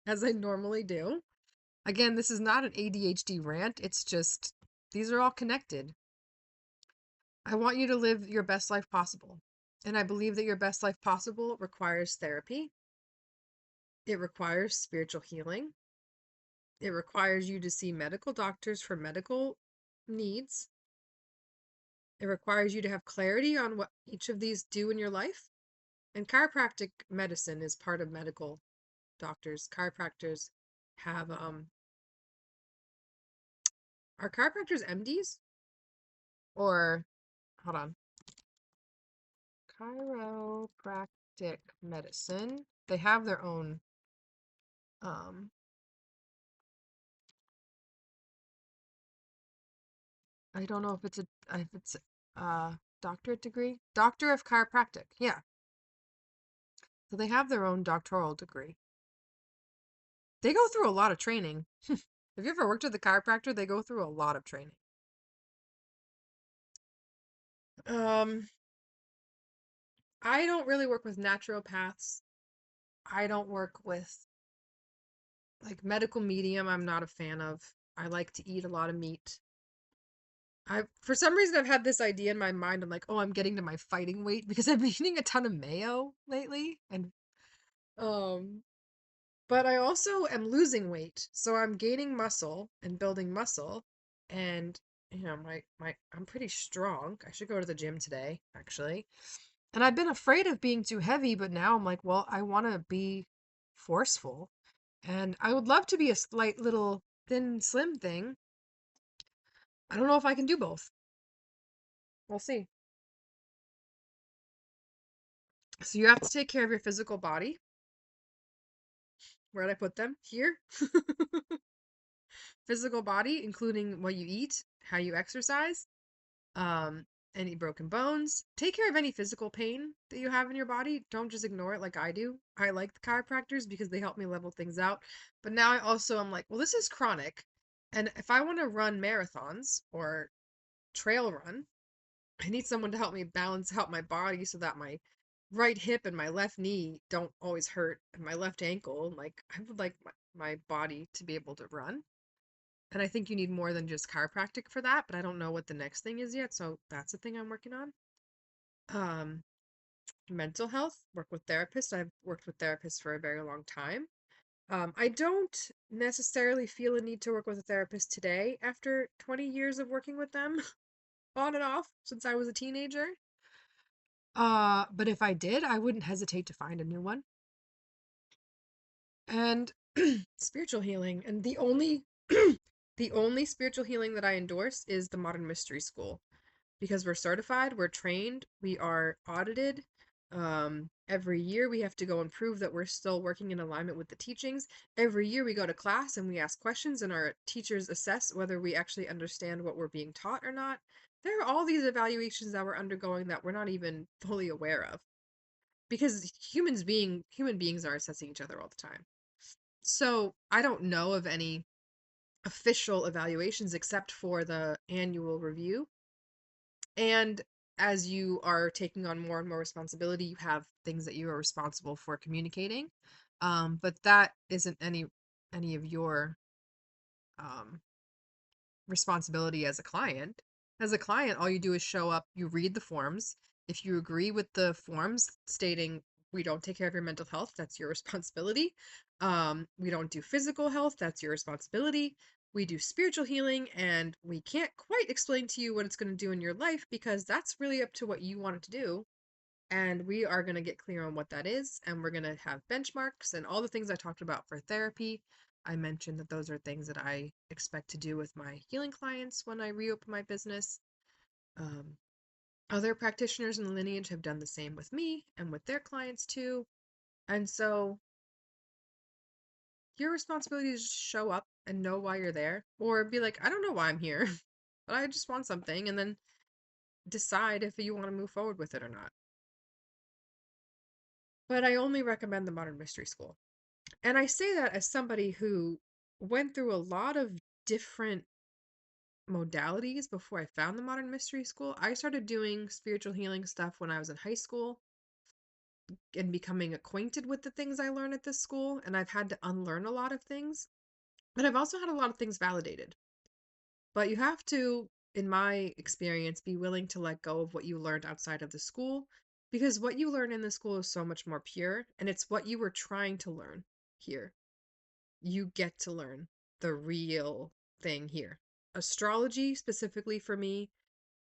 as I normally do. Again, this is not an ADHD rant, it's just these are all connected. I want you to live your best life possible. And I believe that your best life possible requires therapy. It requires spiritual healing. It requires you to see medical doctors for medical needs. It requires you to have clarity on what each of these do in your life. And chiropractic medicine is part of medical doctors. Chiropractors have are chiropractors MDs? Or hold on. Chiropractic medicine. They have their own um I don't know if it's doctorate degree. Doctor of chiropractic. Yeah. So they have their own doctoral degree. They go through a lot of training. Have you ever worked with a chiropractor? They go through a lot of training. Um, I don't really work with naturopaths. I don't work with like medical medium. I'm not a fan of. I like to eat a lot of meat. I for some reason I've had this idea in my mind. I'm like, oh, I'm getting to my fighting weight because I've been eating a ton of mayo lately, and um, but I also am losing weight, so I'm gaining muscle and building muscle, and my I'm pretty strong. I should go to the gym today, actually. And I've been afraid of being too heavy, but now I'm like, well, I want to be forceful, and I would love to be a slight little thin, slim thing. I don't know if I can do both. We'll see. So you have to take care of your physical body. Where did I put them? Here. Physical body, including what you eat, how you exercise, um, any broken bones. Take care of any physical pain that you have in your body. Don't just ignore it like I do. I like the chiropractors because they help me level things out. But now I also am like, well, this is chronic. And if I want to run marathons or trail run, I need someone to help me balance out my body so that my right hip and my left knee don't always hurt and my left ankle. Like I would like my body to be able to run. And I think you need more than just chiropractic for that, but I don't know what the next thing is yet, so that's the thing I'm working on. Um, mental health, work with therapists. I've worked with therapists for a very long time. I don't necessarily feel a need to work with a therapist today after 20 years of working with them on and off since I was a teenager. But if I did, I wouldn't hesitate to find a new one. And spiritual healing, and the only the only spiritual healing that I endorse is the Modern Mystery School, because we're certified, we're trained, we are audited. Every year we have to go and prove that we're still working in alignment with the teachings. Every year we go to class and we ask questions, and our teachers assess whether we actually understand what we're being taught or not. There are all these evaluations that we're undergoing that we're not even fully aware of, because human beings are assessing each other all the time. So I don't know of any official evaluations except for the annual review. And as you are taking on more and more responsibility, you have things that you are responsible for communicating. But that isn't any of your um, responsibility as a client. As a client, all you do is show up, you read the forms. If you agree with the forms stating we don't take care of your mental health, that's your responsibility. We don't do physical health, that's your responsibility. We do spiritual healing, and we can't quite explain to you what it's going to do in your life because that's really up to what you want it to do. And we are going to get clear on what that is, and we're going to have benchmarks and all the things I talked about for therapy. I mentioned that those are things that I expect to do with my healing clients when I reopen my business. Um, Other practitioners in the lineage have done the same with me and with their clients too. And so your responsibility is to show up and know why you're there, or be like, I don't know why I'm here, but I just want something, and then decide if you want to move forward with it or not. But I only recommend the Modern Mystery School. And I say that as somebody who went through a lot of different modalities before I found the Modern Mystery School. I started doing spiritual healing stuff when I was in high school and becoming acquainted with the things I learned at this school, and I've had to unlearn a lot of things. But I've also had a lot of things validated. But you have to, in my experience, be willing to let go of what you learned outside of the school, because what you learn in the school is so much more pure, and it's what you were trying to learn here. You get to learn the real thing here. Astrology, specifically for me,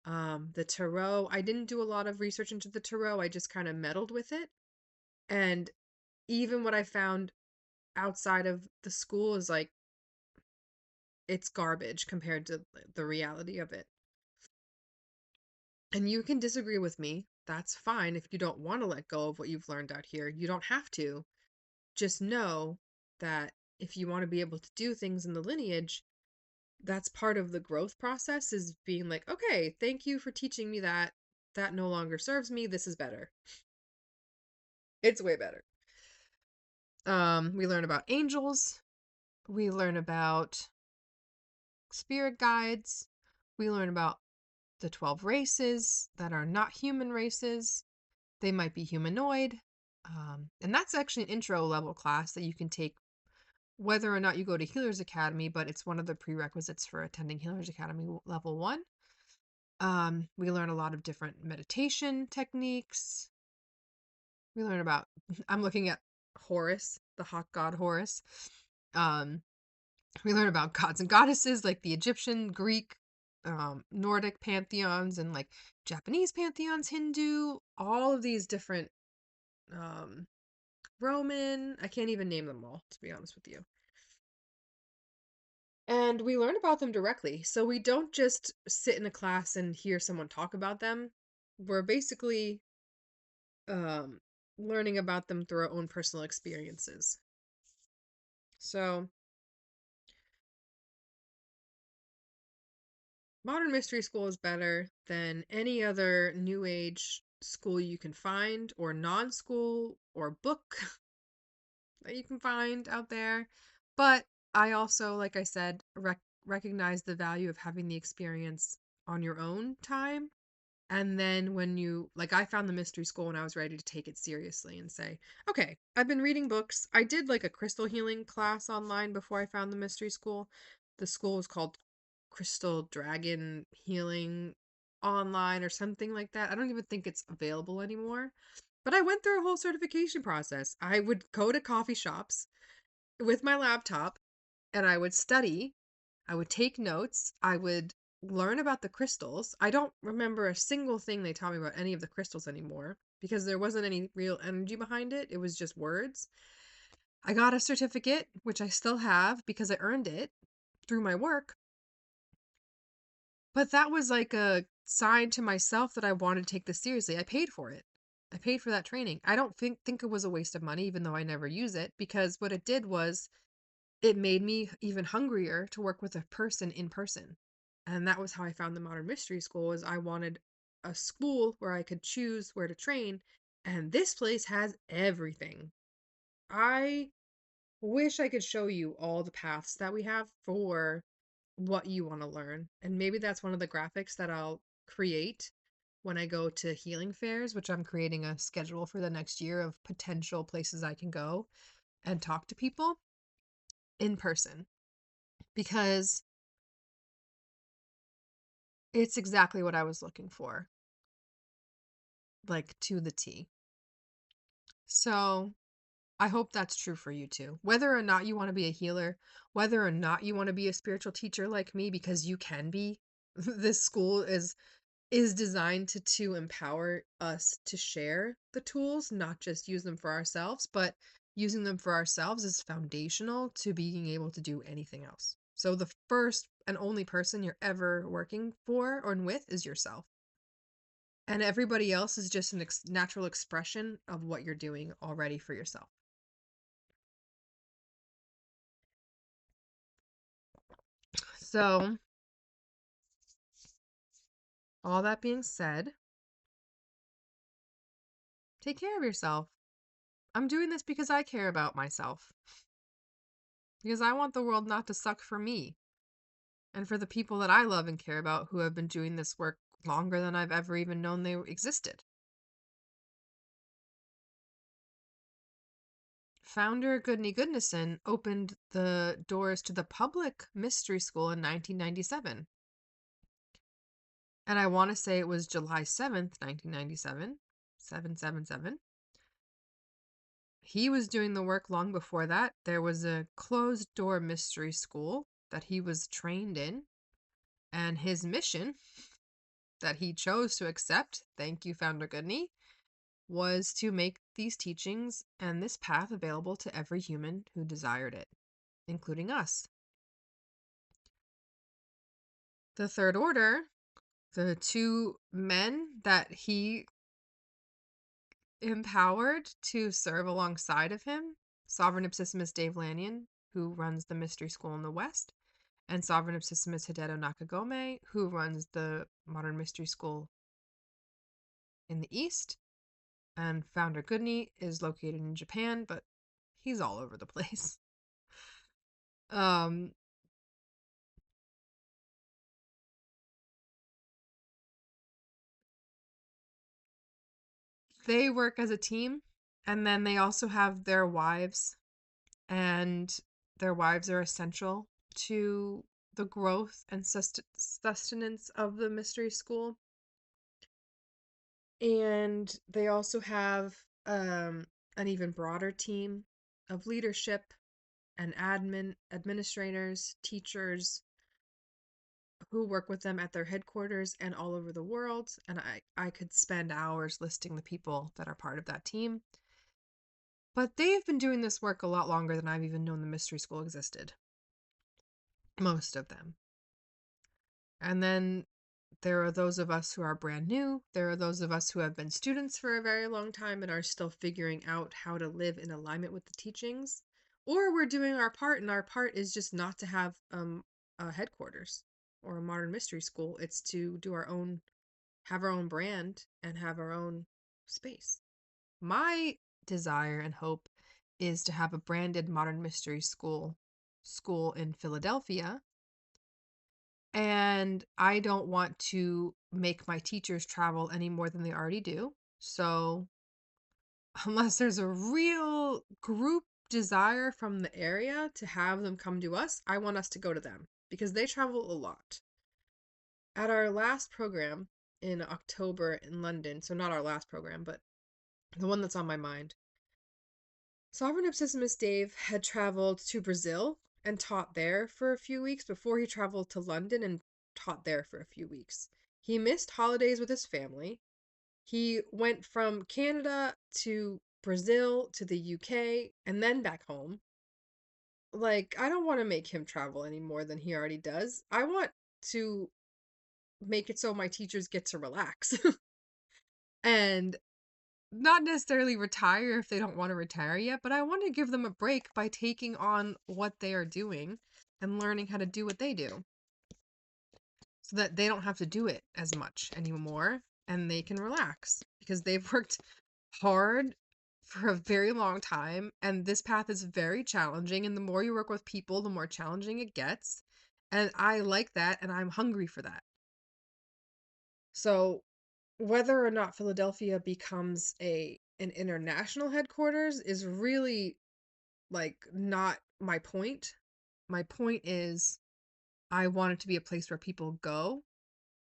the tarot, I didn't do a lot of research into the tarot. I just kind of meddled with it. And even what I found outside of the school is like, it's garbage compared to the reality of it. And you can disagree with me. That's fine if you don't want to let go of what you've learned out here. You don't have to. Just know that if you want to be able to do things in the lineage, that's part of the growth process, is being like, okay, thank you for teaching me that. That no longer serves me. This is better. It's way better. We learn about angels. We learn about spirit guides. We learn about the 12 races that are not human races. They might be humanoid. And that's actually an intro level class that you can take whether or not you go to Healers Academy, but it's one of the prerequisites for attending Healers Academy level 1. We learn a lot of different meditation techniques. We learn about, I'm looking at Horus, the hawk god Horus. Um, we learn about gods and goddesses like the Egyptian, Greek, Nordic pantheons, and like Japanese pantheons, Hindu, all of these different, um, Roman, I can't even name them all, to be honest with you. And we learn about them directly. So we don't just sit in a class and hear someone talk about them. We're basically um, learning about them through our own personal experiences. So, Modern Mystery School is better than any other New Age school you can find, or non school, or book that you can find out there. But I also, like I said, recognize the value of having the experience on your own time. And then when you, like, I found the mystery school when I was ready to take it seriously and say, okay, I've been reading books. I did like a crystal healing class online before I found the mystery school. The school was called Crystal Dragon Healing Online or something like that. I don't even think it's available anymore. But I went through a whole certification process. I would go to coffee shops with my laptop and I would study. I would take notes. I would learn about the crystals. I don't remember a single thing they taught me about any of the crystals anymore because there wasn't any real energy behind it. It was just words. I got a certificate, which I still have because I earned it through my work. But that was like a sign to myself that I wanted to take this seriously. I paid for it. I paid for that training. I don't think it was a waste of money, even though I never use it, because what it did was it made me even hungrier to work with a person in person. And that was how I found the Modern Mystery School is I wanted a school where I could choose where to train, and this place has everything. I wish I could show you all the paths that we have for what you want to learn. And maybe that's one of the graphics that I'll create when I go to healing fairs, which I'm creating a schedule for the next year of potential places I can go and talk to people in person because it's exactly what I was looking for, like to the T. So I hope that's true for you too. Whether or not you want to be a healer, whether or not you want to be a spiritual teacher like me, because you can be, this school is designed to empower us to share the tools, not just use them for ourselves, but using them for ourselves is foundational to being able to do anything else. So the first and only person you're ever working for or with is yourself. And everybody else is just an natural expression of what you're doing already for yourself. So, all that being said, take care of yourself. I'm doing this because I care about myself. Because I want the world not to suck for me and for the people that I love and care about who have been doing this work longer than I've ever even known they existed. Founder Goodney Goodnison opened the doors to the public mystery school in 1997. And I want to say it was July 7th, 1997. 777. He was doing the work long before that. There was a closed door mystery school that he was trained in, and his mission that he chose to accept, thank you, Founder Goodney, was to make these teachings and this path available to every human who desired it, including us. The Third Order, the two men that he empowered to serve alongside of him, Sovereign Ipsissimus Dave Lanyon, who runs the mystery school in the West, and Sovereign Ipsissimus Hideto Nakagome, who runs the Modern Mystery School in the East. And Founder Goodney is located in Japan, but he's all over the place. Um, they work as a team, and then they also have their wives, and their wives are essential to the growth and sustenance of the mystery school. And they also have an even broader team of leadership and administrators, teachers who work with them at their headquarters and all over the world. And I could spend hours listing the people that are part of that team. But they've been doing this work a lot longer than I've even known the mystery school existed. Most of them. And then there are those of us who are brand new. There are those of us who have been students for a very long time and are still figuring out how to live in alignment with the teachings. Or we're doing our part, and our part is just not to have a headquarters or a modern mystery school. It's to do our own, have our own brand and have our own space. My desire and hope is to have a branded modern mystery school in Philadelphia, and I don't want to make my teachers travel any more than they already do. So, unless there's a real group desire from the area to have them come to us, I want us to go to them because they travel a lot. At our last program in October in London, so not our last program, but the one that's on my mind. Sovereign Ipsissimus Dave had traveled to Brazil and taught there for a few weeks before he traveled to London and taught there for a few weeks. He missed holidays with his family. He went from Canada to Brazil to the UK and then back home. Like, I don't want to make him travel any more than he already does. I want to make it so my teachers get to relax and not necessarily retire if they don't want to retire yet, but I want to give them a break by taking on what they are doing and learning how to do what they do so that they don't have to do it as much anymore and they can relax because they've worked hard for a very long time and this path is very challenging, and the more you work with people, the more challenging it gets. And I like that and I'm hungry for that. So whether or not Philadelphia becomes an international headquarters is really like not my point. My point is I want it to be a place where people go,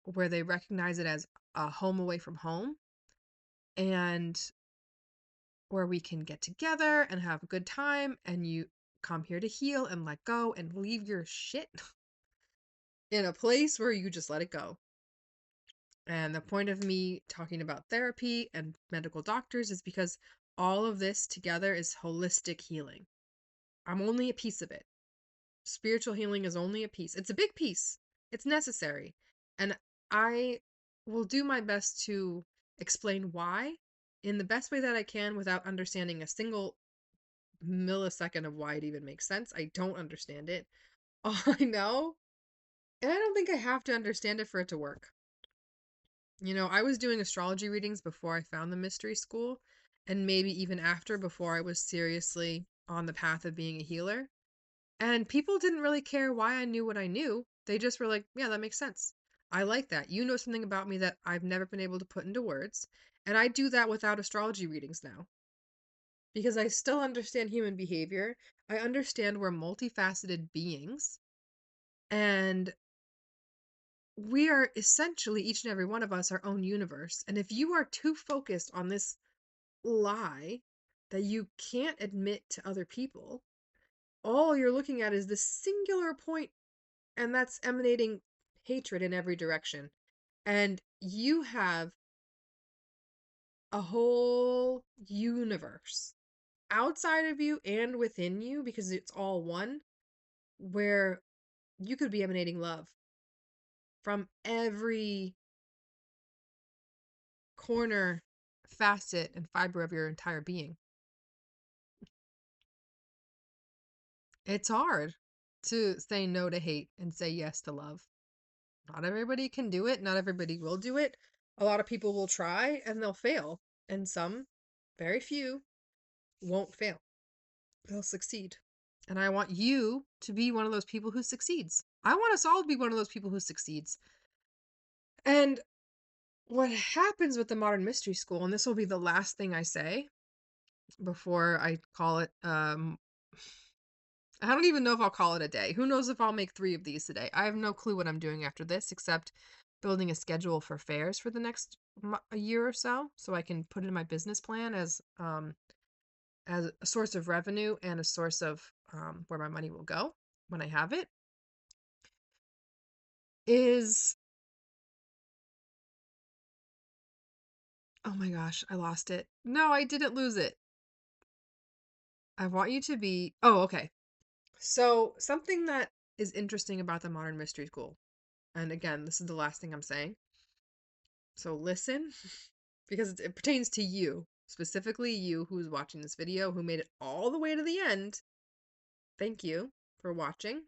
where they recognize it as a home away from home, and where we can get together and have a good time and you come here to heal and let go and leave your shit in a place where you just let it go. And the point of me talking about therapy and medical doctors is because all of this together is holistic healing. I'm only a piece of it. Spiritual healing is only a piece. It's a big piece. It's necessary. And I will do my best to explain why in the best way that I can without understanding a single millisecond of why it even makes sense. I don't understand it. All I know, and I don't think I have to understand it for it to work. You know, I was doing astrology readings before I found the mystery school, and maybe even after, before I was seriously on the path of being a healer. And people didn't really care why I knew what I knew. They just were like, yeah, that makes sense. I like that. You know something about me that I've never been able to put into words. And I do that without astrology readings now because I still understand human behavior. I understand we're multifaceted beings and we are essentially, each and every one of us, our own universe. And if you are too focused on this lie that you can't admit to other people, all you're looking at is this singular point, and that's emanating hatred in every direction. And you have a whole universe outside of you and within you, because it's all one, where you could be emanating love from every corner, facet, and fiber of your entire being. It's hard to say no to hate and say yes to love. Not everybody can do it, not everybody will do it. A lot of people will try and they'll fail, and some, very few, won't fail. They'll succeed. And I want you to be one of those people who succeeds. I want us all to be one of those people who succeeds. And what happens with the Modern Mystery School, and this will be the last thing I say before I call it, I don't even know if I'll call it a day. Who knows if I'll make 3 of these today. I have no clue what I'm doing after this except building a schedule for fairs for the next a year or so I can put it in my business plan as a source of revenue and a source of where my money will go when I have it. Is Oh my gosh, I lost it. No, I didn't lose it. I want you to be Oh, okay. So, something that is interesting about the Modern Mystery School, and again, this is the last thing I'm saying. So listen, because it pertains to you, specifically you who's watching this video, who made it all the way to the end. Thank you for watching,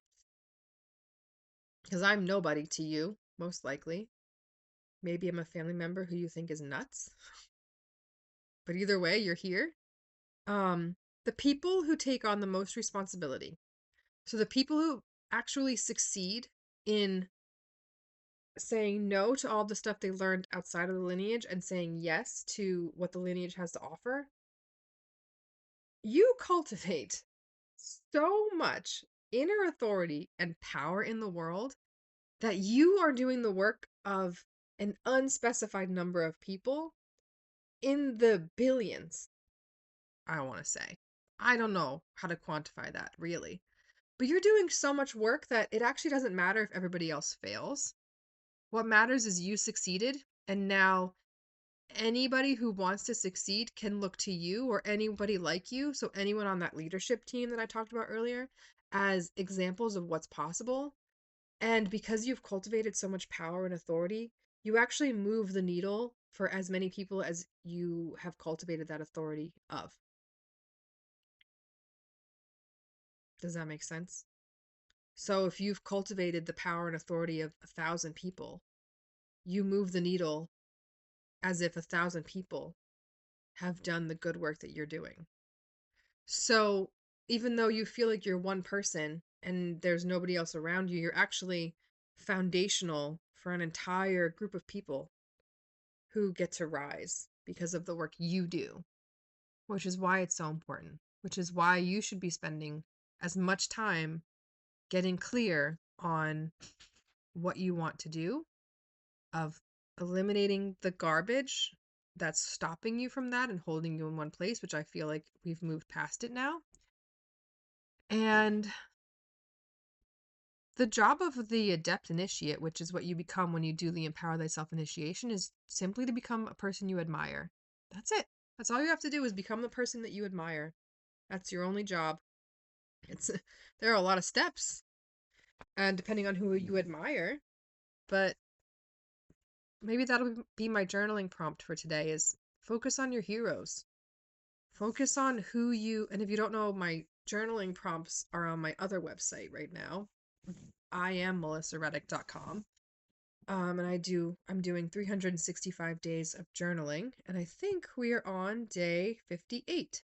because I'm nobody to you, most likely. Maybe I'm a family member who you think is nuts, but either way, you're here. The people who take on the most responsibility, so the people who actually succeed in saying no to all the stuff they learned outside of the lineage and saying yes to what the lineage has to offer, you cultivate so much inner authority and power in the world that you are doing the work of an unspecified number of people in the billions, I want to say. I don't know how to quantify that really. But you're doing so much work that it actually doesn't matter if everybody else fails. What matters is you succeeded, and now anybody who wants to succeed can look to you or anybody like you, so anyone on that leadership team that I talked about earlier, as examples of what's possible. And because you've cultivated so much power and authority, you actually move the needle for as many people as you have cultivated that authority of. Does that make sense? So if you've cultivated the power and authority of 1,000 people, you move the needle as if 1,000 people have done the good work that you're doing. So even though you feel like you're one person and there's nobody else around you, you're actually foundational for an entire group of people who get to rise because of the work you do, which is why it's so important, which is why you should be spending as much time getting clear on what you want to do, of eliminating the garbage that's stopping you from that and holding you in one place, which I feel like we've moved past it now. And the job of the adept initiate, which is what you become when you do the empower thyself initiation, is simply to become a person you admire. That's it. That's all you have to do is become the person that you admire. That's your only job. It's there are a lot of steps, and depending on who you admire, but maybe that'll be my journaling prompt for today is focus on your heroes. Focus on who you, and if you don't know, my journaling prompts are on my other website right now. I am melissareddick.com. And I'm doing 365 days of journaling, and I think we are on day 58.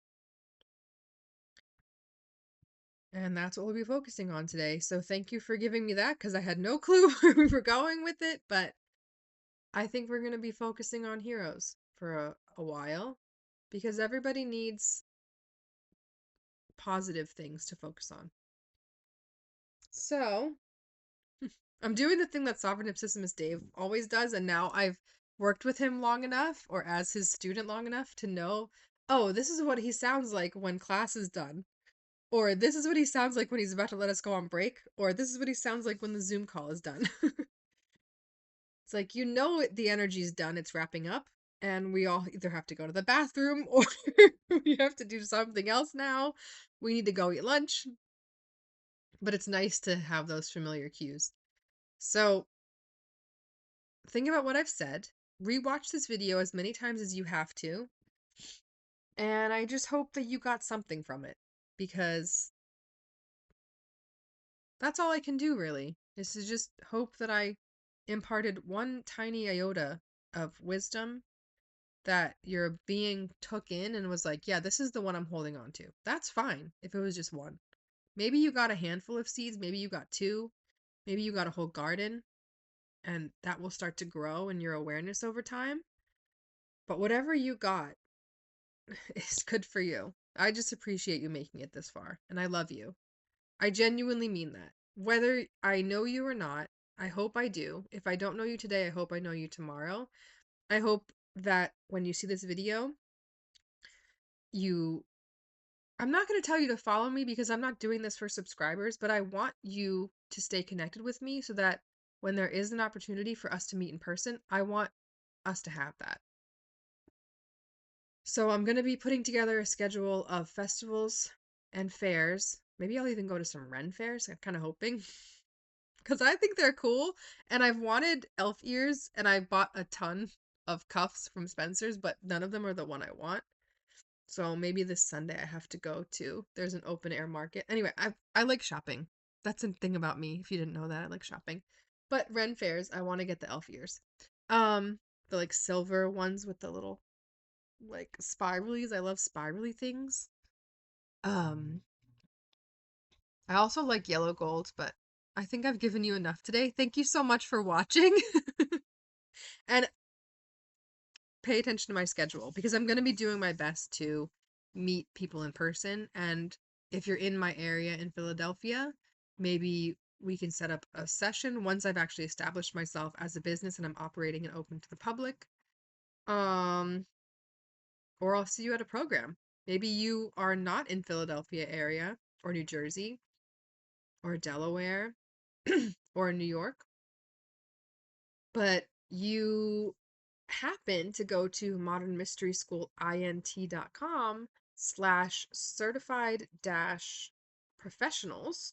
And that's what we'll be focusing on today. So thank you for giving me that because I had no clue where we were going with it, but I think we're going to be focusing on heroes for a while because everybody needs positive things to focus on. So I'm doing the thing that Sovereign Ipsissimus Dave always does, and now I've worked with him long enough, or as his student long enough, to know, oh, this is what he sounds like when class is done. Or this is what he sounds like when he's about to let us go on break. Or this is what he sounds like when the Zoom call is done. It's like, you know, the energy's done, it's wrapping up, and we all either have to go to the bathroom or we have to do something else now. We need to go eat lunch. But it's nice to have those familiar cues. So think about what I've said. Rewatch this video as many times as you have to. And I just hope that you got something from it. Because that's all I can do, really, is to just hope that I imparted one tiny iota of wisdom that your being took in and was like, yeah, this is the one I'm holding on to. That's fine if it was just one. Maybe you got a handful of seeds, maybe you got two, maybe you got a whole garden, and that will start to grow in your awareness over time. But whatever you got is good for you. I just appreciate you making it this far, and I love you. I genuinely mean that. Whether I know you or not, I hope I do. If I don't know you today, I hope I know you tomorrow. I hope that when you see this video, you I'm not going to tell you to follow me because I'm not doing this for subscribers, but I want you to stay connected with me so that when there is an opportunity for us to meet in person, I want us to have that. So I'm going to be putting together a schedule of festivals and fairs. Maybe I'll even go to some Ren fairs. I'm kind of hoping because I think they're cool. And I've wanted elf ears and I bought a ton of cuffs from Spencer's, but none of them are the one I want. So maybe this Sunday I have to go to. There's an open air market. Anyway, I like shopping. That's a thing about me. If you didn't know that, I like shopping. But Ren fairs, I want to get the elf ears. The like silver ones with the little like spiralies. I love spirally things. Um, I also like yellow gold, but I think I've given you enough today. Thank you so much for watching. And pay attention to my schedule because I'm going to be doing my best to meet people in person. And if you're in my area in Philadelphia, maybe we can set up a session once I've actually established myself as a business and I'm operating and open to the public. Um, or I'll see you at a program. Maybe you are not in Philadelphia area or New Jersey or Delaware or New York, but you happen to go to modernmysteryschoolint.com/certified dash professionals,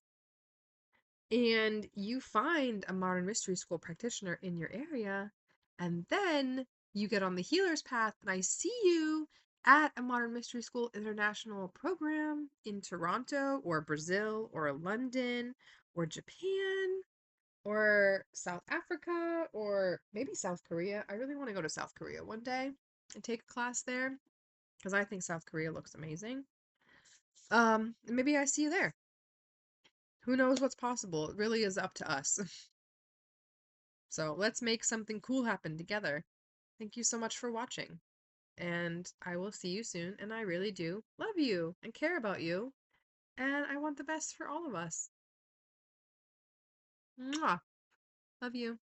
and you find a modern mystery school practitioner in your area, and then you get on the healer's path, and I see you at a modern mystery school international program in Toronto or Brazil or London or Japan or South Africa or maybe South Korea. I really want to go to South Korea one day and take a class there because I think South Korea looks amazing. Maybe I see you there. Who knows what's possible? It really is up to us. So let's make something cool happen together. Thank you so much for watching. And I will see you soon. And I really do love you and care about you. And I want the best for all of us. Mwah. Love you.